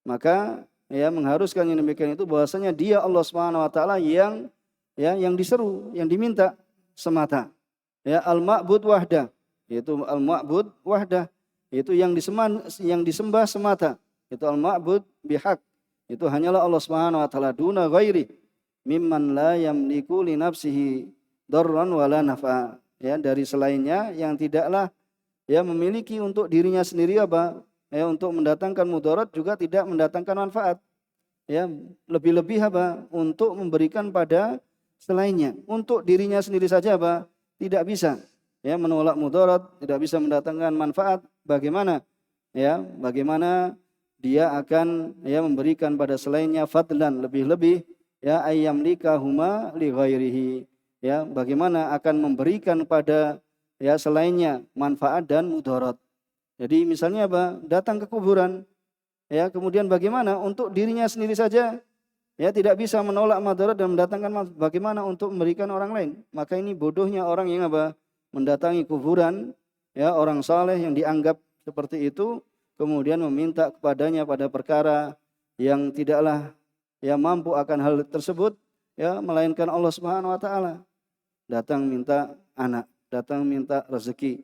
Maka, ya, mengharuskan yang demikian itu bahwasanya dia Allah Subhanahu wa taala yang, ya, yang diseru, yang diminta semata. Ya, al-ma'bud wahdah, yaitu al-ma'bud wahdah, itu yang disembah semata. Itu al-ma'bud bihaq, itu hanyalah Allah Subhanahu wa taala, duna ghairi mimman la yamliku li nafsihi darran wala nafa, ya, dari selainnya yang tidaklah, ya, memiliki untuk dirinya sendiri apa? Ya, untuk mendatangkan mudarat juga tidak mendatangkan manfaat. Ya, lebih-lebih apa? Untuk memberikan pada selainnya. Untuk dirinya sendiri saja apa? Tidak bisa. Ya, menolak mudarat, tidak bisa mendatangkan manfaat. Bagaimana? Ya, bagaimana dia akan, ya, memberikan pada selainnya fadlan, lebih-lebih, ya, ayyamlika huma li ghairihi, ya, bagaimana akan memberikan pada, ya, selainnya manfaat dan mudarat. Jadi misalnya apa? Datang ke kuburan, ya, kemudian bagaimana untuk dirinya sendiri saja, ya, tidak bisa menolak mudarat dan mendatangkan manfaat, bagaimana untuk memberikan orang lain? Maka ini bodohnya orang yang apa? Mendatangi kuburan, ya, orang saleh yang dianggap seperti itu, kemudian meminta kepadanya pada perkara yang tidaklah, ya, mampu akan hal tersebut, ya melainkan Allah Subhanahu wa taala. Datang minta anak, datang minta rezeki.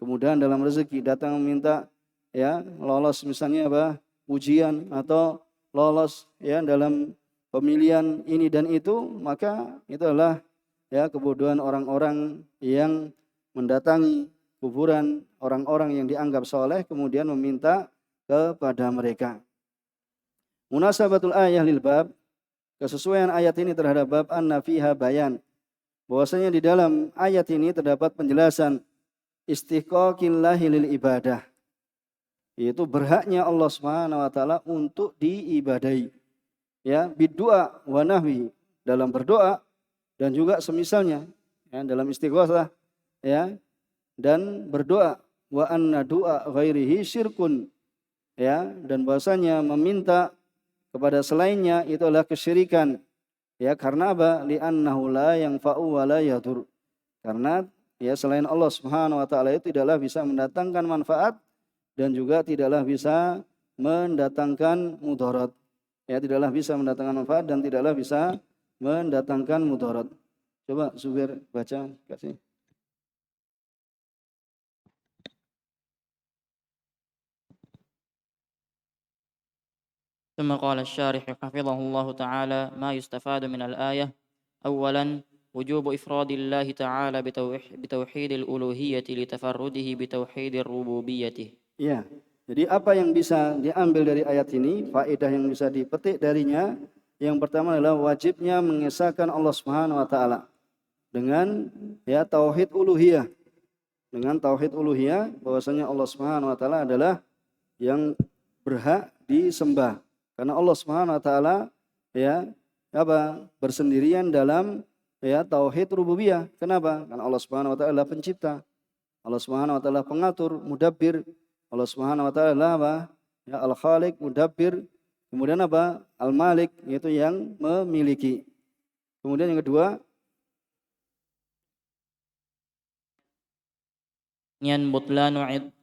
Kemudian dalam rezeki datang minta ya lolos misalnya apa? Ujian atau lolos ya dalam pemilihan ini dan itu, maka itu adalah ya kebodohan orang-orang yang mendatangi kuburan orang-orang yang dianggap soleh kemudian meminta kepada mereka. Munasabatul ayah lil bab, kesesuaian ayat ini terhadap bab anna fiha bayan, bahwasanya di dalam ayat ini terdapat penjelasan istiqaqillahi lil ibadah, yaitu berhaknya Allah Subhanahu wa taala untuk diibadahi. Ya, biddu'a wa nahwi, dalam berdoa dan juga semisalnya, ya, dalam istighosah ya, dan berdoa, wa anna du'a ghairihi syirkun, ya, dan bahwasanya meminta kepada selainnya itu adalah kesyirikan. Ya, karena apa? Li'annahu la yanfa'u wa la yadur. Karena ya selain Allah Subhanahu wa taala itu tidaklah bisa mendatangkan manfaat dan juga tidaklah bisa mendatangkan mudarat. Ya, tidaklah bisa mendatangkan manfaat dan tidaklah bisa mendatangkan mudarat. Coba Zubair baca kasih. ثم قال الشارح حفظه الله تعالى ما يستفاد من الآية. أولا وجوب إفراد الله تعالى بتوحيد الألوهية لتفرده بتوحيد الربوبية. Ya, jadi apa yang bisa diambil dari ayat ini, faedah yang bisa dipetik darinya, yang pertama adalah wajibnya mengesahkan Allah Subhanahu wa taala dengan ya tauhid uluhiyah. Dengan tauhid uluhiyah bahwasanya Allah Subhanahu wa taala adalah yang berhak disembah. Karena Allah Subhanahu wa taala ya bersendirian dalam ya tauhid rububiyah. Kenapa? Karena Allah Subhanahu wa taala adalah pencipta. Allah Subhanahu wa taala pengatur, mudabbir. Allah Subhanahu wa taala adalah apa? Ya al-khaliq, mudabbir. Kemudian apa? Al-malik, yaitu yang memiliki. Kemudian yang kedua,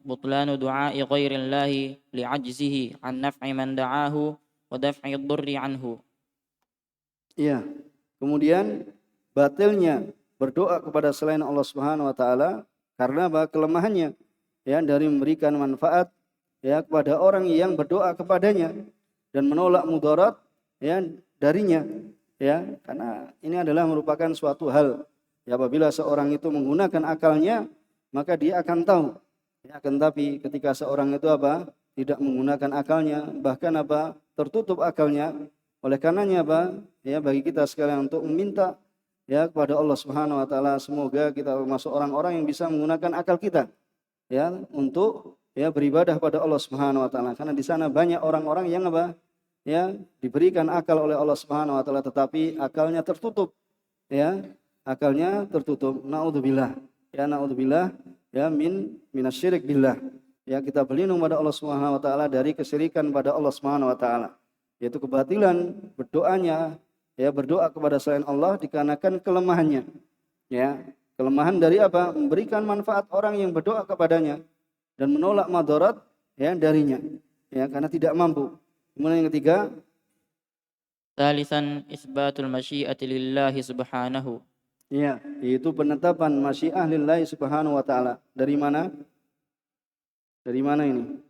بطلان دعاء غير الله لعجزه عن نفع من دعاه ودفع الضر عنه. iya. Kemudian batilnya berdoa kepada selain Allah Subhanahu wa taala karena apa? Kelemahannya ya dari memberikan manfaat ya kepada orang yang berdoa kepadanya dan menolak mudarat ya darinya, ya, karena ini adalah merupakan suatu hal ya, apabila seorang itu menggunakan akalnya maka dia akan tahu ya, akan tapi ketika seorang itu apa tidak menggunakan akalnya, bahkan apa tertutup akalnya, oleh karenanya apa ya bagi kita sekalian untuk meminta ya kepada Allah Subhanahu wa taala semoga kita termasuk orang-orang yang bisa menggunakan akal kita ya untuk ya beribadah pada Allah Subhanahu wa taala, karena di sana banyak orang-orang yang apa ya diberikan akal oleh Allah Subhanahu wa taala tetapi akalnya tertutup ya, akalnya tertutup. Naudzubillah ya, naudzubillah ya minasyirik billah ya, kita berlindung pada Allah Subhanahu wa taala dari kesyirikan pada Allah Subhanahu wa taala, yaitu kebatilan berdoanya ya berdoa kepada selain Allah dikarenakan kelemahannya ya, kelemahan dari apa memberikan manfaat orang yang berdoa kepadanya dan menolak madarat ya darinya ya karena tidak mampu. Kemudian yang ketiga, ثالثا إثبات المشيئة لله سبحانه. ya, yaitu penetapan masyiah lillahi subhanahu wa ta'ala. Dari mana? Dari mana ini?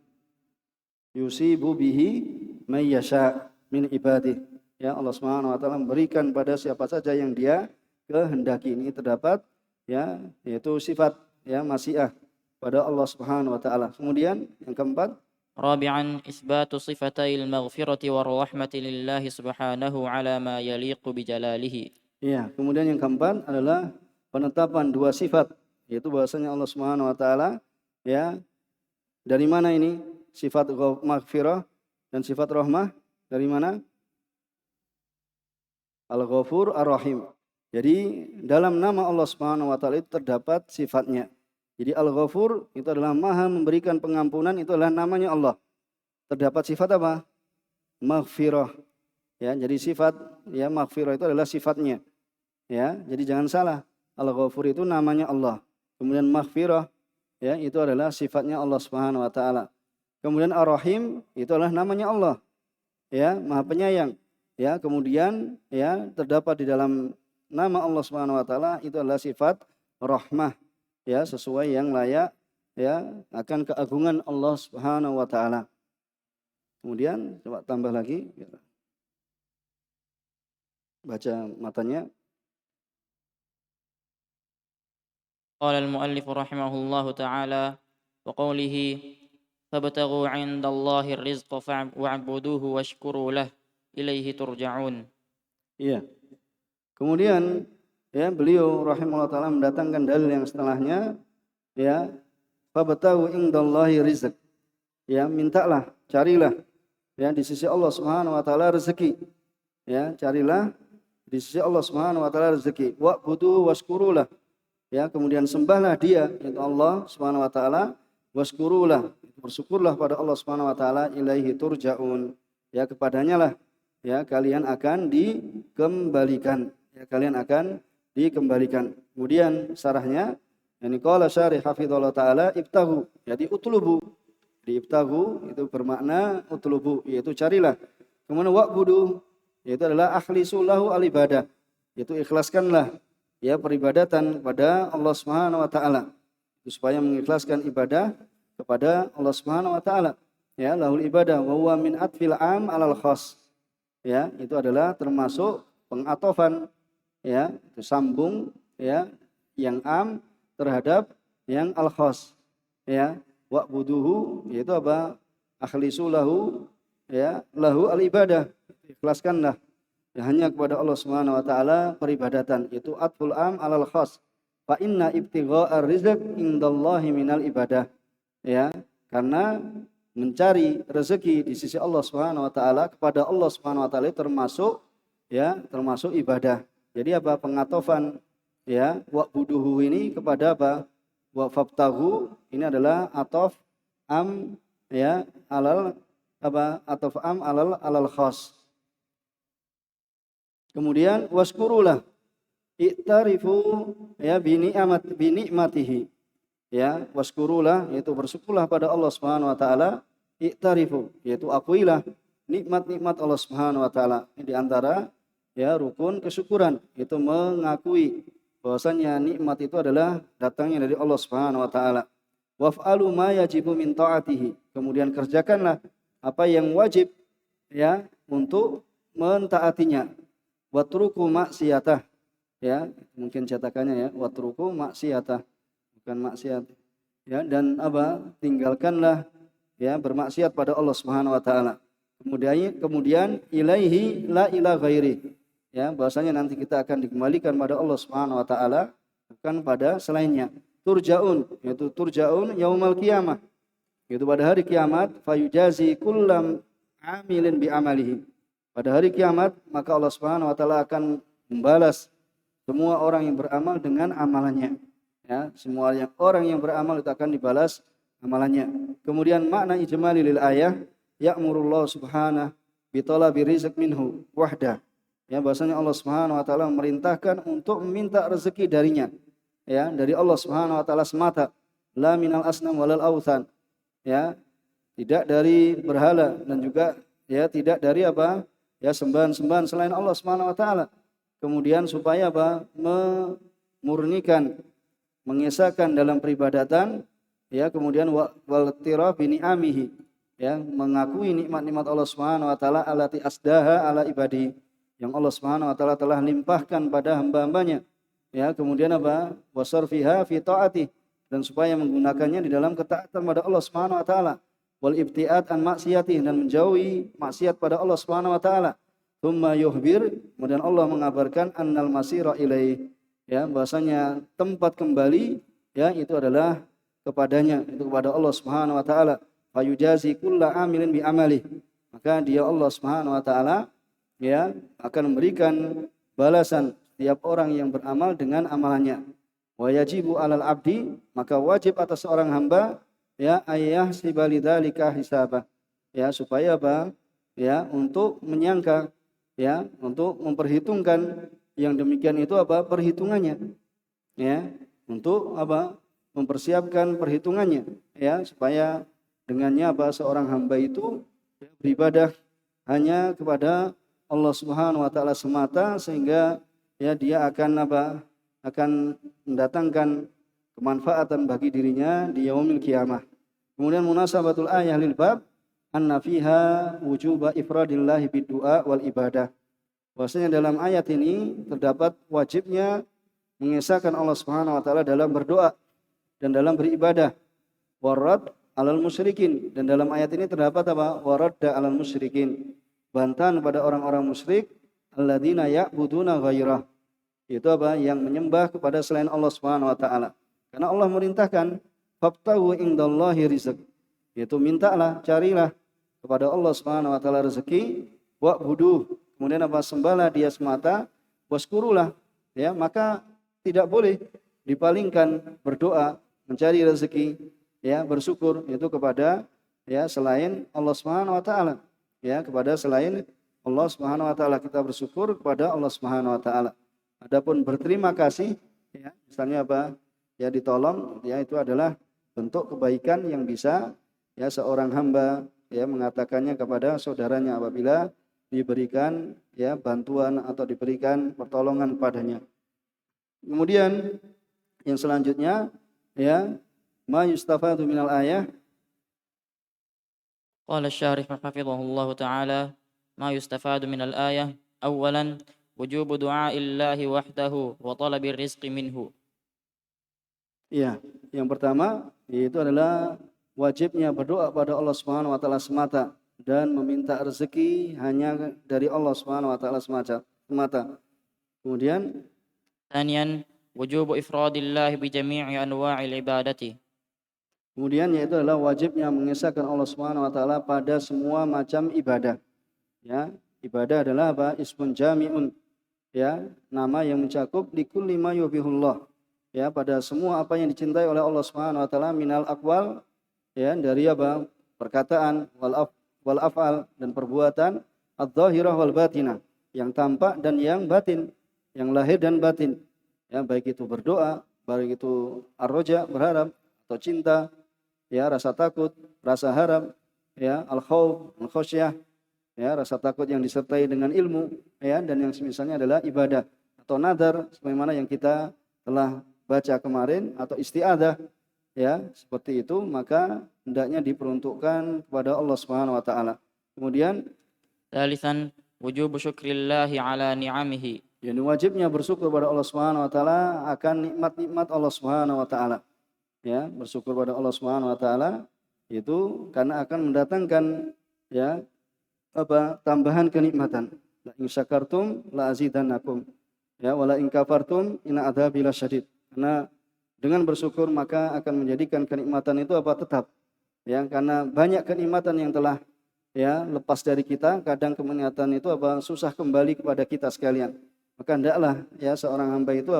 Yusibu bihi may yasha min ibadih. Ya, Allah Subhanahu wa taala memberikan pada siapa saja yang dia kehendaki. Ini terdapat ya, yaitu sifat ya masyiah pada Allah Subhanahu wa taala. Kemudian yang keempat, رابعا إثبات صفتي المغفرة والرحمة لله سبحانه على ما يليق بجلاله. ya, kemudian yang keempat adalah penetapan dua sifat, yaitu bahwasanya Allah Subhanahu wa taala ya, dari mana ini? Sifat maghfirah dan sifat rahmah dari mana? Al-Ghafur Ar-Rahim. Jadi dalam nama Allah Subhanahu wa taala itu terdapat sifatnya. Jadi Al-Ghafur itu adalah Maha memberikan pengampunan, itu adalah namanya Allah. Terdapat sifat apa? Maghfirah. Ya, jadi sifat ya maghfirah itu adalah sifatnya. Ya, jadi jangan salah. Al-Ghafur itu namanya Allah. Kemudian maghfirah ya itu adalah sifatnya Allah Subhanahu wa taala. Kemudian Ar-Rahim itu adalah namanya Allah. Ya, Maha Penyayang. ya, kemudian ya terdapat di dalam nama Allah Subhanahu wa taala itu adalah sifat rahmah, ya, sesuai yang layak ya akan keagungan Allah Subhanahu wa taala. Kemudian coba tambah lagi, baca matanya. قال المؤلف رحمه الله تعالى وقوله فابتغوا عند الله الرزق واعبدوه واشكروا له إليه ترجعون. Iya. Kemudian ya beliau rahimahullah taala mendatangkan dalil yang setelahnya, ya, fabtagu indallahi rizq. Ya, mintalah, carilah ya di sisi Allah Subhanahu wa taala rezeki. Ya, carilah di sisi Allah Subhanahu wa taala rezeki. Wa'budu washkurulah. Ya, kemudian sembahlah Dia, yaitu Allah Subhanahu wa taala, washkurulah. Bersyukurlah pada Allah Subhanahu wa taala, ilaihi turja'un. Ya, kepadanya lah ya kalian akan dikembalikan. Ya, kalian akan dikembalikan. Kemudian syarahnya, yani qala syarih hafizallahu taala ibtahu, jadi utlubu. Di ibtahu itu bermakna utlubu, yaitu carilah. Kemudian wa'budu, yaitu adalah akhlisu lahu al-ibadah, yaitu ikhlaskanlah ya peribadatan kepada Allah Subhanahu wa taala. Supaya mengikhlaskan ibadah kepada Allah Subhanahu wa taala. Ya, lahul ibadah wa huwa min atfil am alal khas. Ya, itu adalah termasuk pengatofan ya, itu sambung ya yang am terhadap yang al khas. Ya, wa'buduhu yaitu apa? Akhlisu lahu ya, lahu al ibadah. Ikhlaskanlah ya, hanya kepada Allah Subhanahu wa taala peribadatan, itu atful am alal khas. Fa inna ibtigha'ar rizq indallahi minal ibadah. Ya, karena mencari rezeki di sisi Allah Subhanahu wa taala kepada Allah Subhanahu wa taala termasuk ya, termasuk ibadah. Jadi apa? Pengatofan ya wa'buduhu ini kepada apa? Wa fabtahu ini adalah atof am ya alal apa? Atof am alal khas. Kemudian waskurulah i'tarifu ya binikmatihi. Ya, waskurulah yaitu bersyukurlah pada Allah Subhanahu wa taala, i'tarifu yaitu akuilah nikmat-nikmat Allah Subhanahu wa taala. Ini di antara ya rukun kesyukuran, itu mengakui bahwasanya nikmat itu adalah datangnya dari Allah Subhanahu wa taala. Waf'alu ma yajibu min ta'atihi. Kemudian kerjakanlah apa yang wajib ya untuk mentaatinya. Watruku maksiyatah, ya mungkin cetakannya ya, watruku maksiyatah, bukan maksiat ya, dan apa, tinggalkanlah ya bermaksiat pada Allah Subhanahu wa taala. Kemudian ilaihi la ila ghairi, ya bahwasanya nanti kita akan dikembalikan pada Allah Subhanahu wa taala, bukan pada selainnya. Turjaun, yaitu turjaun yaumal qiyamah, yaitu pada hari kiamat, fayujazi kullam amilin bi amalihi. Pada hari kiamat, maka Allah Subhanahu wa taala akan membalas semua orang yang beramal dengan amalannya. Ya, semua orang yang beramal itu akan dibalas amalannya. Kemudian makna ijmali lil ayah, ya'murullah subhanahu bi talabi rizq minhu wahda. Ya, bahwasanya Allah Subhanahu wa taala memerintahkan untuk meminta rezeki darinya. Ya, dari Allah Subhanahu wa taala semata, la minal asnam walal authan. Ya, tidak dari berhala dan juga ya tidak dari apa? Ya sembahan-sembahan selain Allah Subhanahu wa taala. Kemudian supaya apa? Memurnikan, mengesahkan dalam peribadatan, ya, kemudian wal tiraf bi ni'amihi, ya, mengakui nikmat-nikmat Allah Subhanahu wa taala allati asdaha ala ibadi, yang Allah Subhanahu wa taala telah limpahkan pada hamba-hambanya. Ya, kemudian apa? Wasarfiha fi taati, dan supaya menggunakannya di dalam ketaatan pada Allah Subhanahu wa taala. Wal ibtiad an maksiatih, dan menjauhi maksiat pada Allah Subhanahu wa taala. Tsumma yuhbir, kemudian Allah mengabarkan annal masira ilaih, ya bahwasanya tempat kembali ya itu adalah kepadanya, itu kepada Allah Subhanahu wa taala. Fayujazi kulla amilin bi amali, maka dia Allah Subhanahu wa taala ya akan memberikan balasan setiap orang yang beramal dengan amalannya. Wa yajibu alal abdi, maka wajib atas seorang hamba ya ayah sibalidzalika hisabah, ya supaya apa, ya untuk menyangka, ya untuk memperhitungkan yang demikian itu apa perhitungannya, ya untuk apa mempersiapkan perhitungannya, ya supaya dengannya apa seorang hamba itu beribadah hanya kepada Allah Subhanahu wa taala semata, sehingga ya dia akan akan mendatangkan kemanfaatan bagi dirinya di yaumil qiyamah. Kemudian munasabatul ayah lil bab anna fiha wujuba ifradillahi bid-du'a wal ibadah. Bahwasanya dalam ayat ini terdapat wajibnya mengesahkan Allah Subhanahu wa taala dalam berdoa dan dalam beribadah. Warad alal musyrikin, dan dalam ayat ini terdapat waradda alal musyrikin, bantahan pada orang-orang musyrik alladzina ya'buduna ghairah, itu yang menyembah kepada selain Allah Subhanahu wa taala. Karena Allah merintahkan fabtaghu indallahi rizq, yaitu mintalah, carilah kepada Allah Subhanahu wa taala rezeki, wa'buduh, kemudian sembahlah dia semata, waskurulah, ya, maka tidak boleh dipalingkan berdoa, mencari rezeki, ya, bersyukur itu kepada ya selain Allah Subhanahu wa taala, ya, kepada selain Allah Subhanahu wa taala kita bersyukur kepada Allah Subhanahu wa taala. Adapun berterima kasih, ya, misalnya ya ditolong, ya, itu adalah bentuk kebaikan yang bisa ya seorang hamba ya mengatakannya kepada saudaranya apabila diberikan ya bantuan atau diberikan pertolongan padanya. Kemudian yang selanjutnya ya ma yustafadu minal ayah. قال الشارح حفظه الله تعالى: ما يستفاد من الآية: أولا وجوب دعاء الله وحده وطلب الرزق منه. Ya, yang pertama yaitu adalah wajibnya berdoa pada Allah Subhanahu wa taala semata dan meminta rezeki hanya dari Allah Subhanahu wa taala semata. Kemudian ثانيا وجوب إفراد الله بجميع أنواع العبادة. Kemudian yaitu adalah wajibnya mengesahkan Allah Subhanahu wa taala pada semua macam ibadah. Ya, ibadah adalah ismun jami'un. Ya, nama yang mencakup likulli ma yubihullah. Ya, pada semua apa yang dicintai oleh Allah Subhanahu wa taala minal aqwal, ya, dari perkataan wal af'al dan perbuatan, adz-dzahirah wal batinah, yang tampak dan yang batin, yang lahir dan batin. Ya, baik itu berdoa, baik itu ar-raja, berharap, atau cinta, ya, rasa takut, rasa harap, ya, al-khauf, al-khasyah, ya, rasa takut yang disertai dengan ilmu, ya, dan yang semisalnya adalah ibadah atau nadar sebagaimana yang kita telah baca kemarin, atau isti'adzah, ya, seperti itu, maka hendaknya diperuntukkan kepada Allah Subhanahu wa taala. Kemudian ثالثا وجوب شكر الله على نعمه. yang wajibnya bersyukur kepada Allah Subhanahu wa taala akan nikmat-nikmat Allah Subhanahu wa taala. Ya, bersyukur pada Allah Subhanahu wa taala itu karena akan mendatangkan ya tambahan kenikmatan. La in syakartum la azidannakum. Ya, wala in kafartum inna adzabi lasyadid. Karena dengan bersyukur maka akan menjadikan kenikmatan itu tetap. Ya, karena banyak kenikmatan yang telah ya lepas dari kita, kadang kenikmatan itu susah kembali kepada kita sekalian. Maka hendaklah ya seorang hamba itu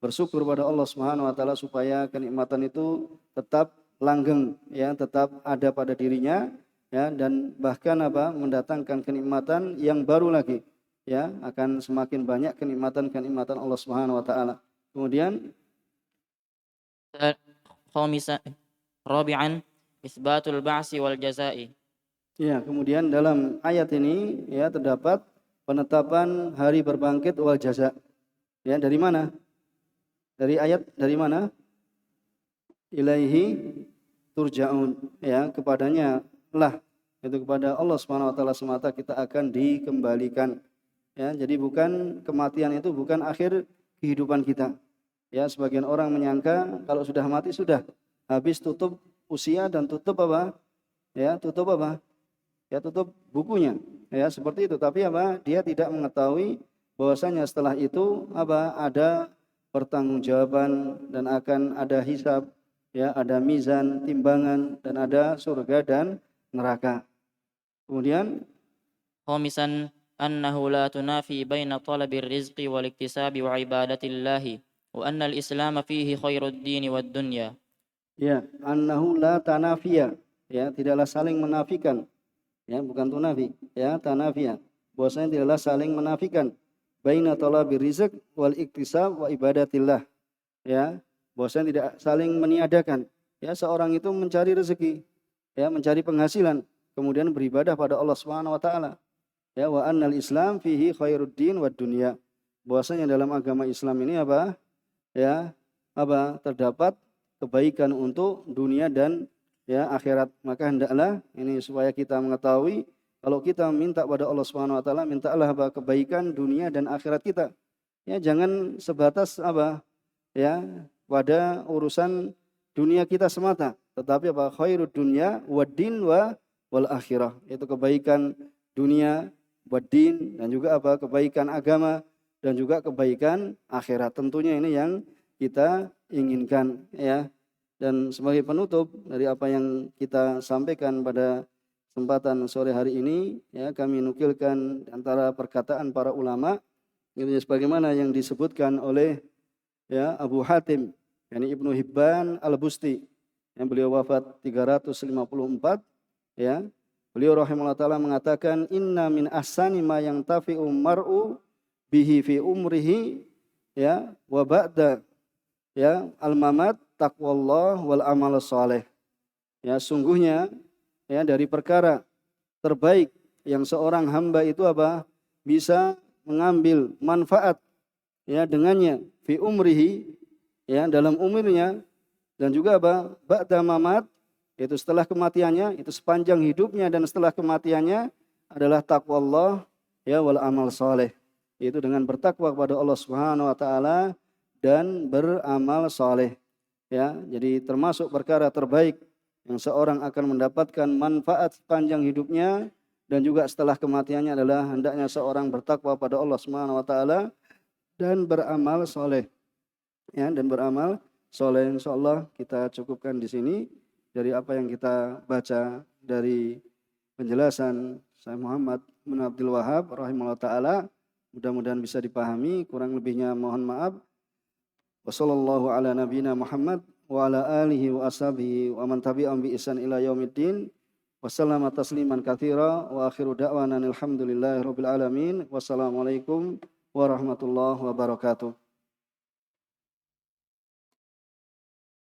bersyukur pada Allah Subhanahu wa taala supaya kenikmatan itu tetap langgeng, ya, tetap ada pada dirinya, ya, dan bahkan mendatangkan kenikmatan yang baru lagi, ya, akan semakin banyak kenikmatan Allah Subhanahu wa taala. Kemudian رابعا إثبات البعث والجزاء. Ya, kemudian dalam ayat ini ya terdapat penetapan hari berbangkit wal jaza. Ya, dari mana? Dari mana? Ilaihi turja'un. Ya, kepadanya lah, itu kepada Allah Subhanahu wa taala semata kita akan dikembalikan. Ya, jadi kematian itu bukan akhir kehidupan kita. Ya, sebagian orang menyangka kalau sudah mati sudah habis, tutup usia dan tutup Ya, tutup bukunya. Ya, seperti itu. Tapi dia tidak mengetahui bahwasanya setelah itu ada pertanggungjawaban dan akan ada hisab, ya, ada mizan, timbangan, dan ada surga dan neraka. Kemudian خامسا أنه لا تنافي بين طلب الرزق والاكتساب وعبادة الله وأن الإسلام فيه خير الدين والدنيا. ya, annahu la tanafiya, ya, tidaklah saling menafikan. Ya, bukan tunafi, ya, tanafiyah. Bahwasanya tidaklah saling menafikan baina talabir rizq wal iktisab wa ibadatillah. Ya, bahwasanya tidak saling meniadakan. Ya, seorang itu mencari rezeki, ya, mencari penghasilan, kemudian beribadah pada Allah Subhanahu wa taala. Ya, wa annal Islam fihi khairuddin wad dunya. Bahwasanya dalam agama Islam ini apa? Ya, apa? Terdapat kebaikan untuk dunia dan ya akhirat. Maka hendaklah ini supaya kita mengetahui kalau kita minta pada Allah Subhanahu wa taala, mintalah apa? Kebaikan dunia dan akhirat kita. Ya, jangan sebatas apa? Ya, pada urusan dunia kita semata, tetapi apa? Khairud dunya wad-din wal akhirah. Itu kebaikan dunia, wad-din, dan juga apa? Kebaikan agama dan juga kebaikan akhirat. Tentunya ini yang kita inginkan ya. Dan sebagai penutup dari apa yang kita sampaikan pada kesempatan sore hari ini ya, kami nukilkan antara perkataan para ulama ini sebagaimana yang disebutkan oleh ya Abu Hatim yakni Ibnu Hibban Al-Busti yang beliau wafat 354 ya. Beliau rahimahullah taala mengatakan inna min ahsani ma yang tafi'u mar'u bihi fi umrihi ya wa ba'da ya al-mamat taqwallah wal amal saleh. Ya, sungguhnya ya dari perkara terbaik yang seorang hamba itu apa? Bisa mengambil manfaat ya dengannya fi umrihi ya dalam umurnya, dan juga apa? Ba'da mamat, yaitu setelah kematiannya, itu sepanjang hidupnya dan setelah kematiannya adalah taqwallah ya wal amal saleh, yaitu dengan bertakwa kepada Allah Subhanahu wa taala dan beramal saleh. Ya, jadi termasuk perkara terbaik yang seorang akan mendapatkan manfaat sepanjang hidupnya dan juga setelah kematiannya adalah hendaknya seorang bertakwa pada Allah Subhanahu wa taala dan beramal soleh. Ya, dan beramal soleh. Insyaallah kita cukupkan di sini dari apa yang kita baca dari penjelasan Syekh Muhammad bin Abdul Wahab rahimahullah taala. Mudah-mudahan bisa dipahami, kurang lebihnya mohon maaf. Wassallallahu ala nabiyina Muhammad wa ala alihi wa ashabihi wa man tabi'ahum bi ihsan ila yaumiddin. Wassalamu tasliman katsira wa akhiru da'wana alhamdulillahi rabbil alamin. Wassalamualaikum warahmatullahi wabarakatuh.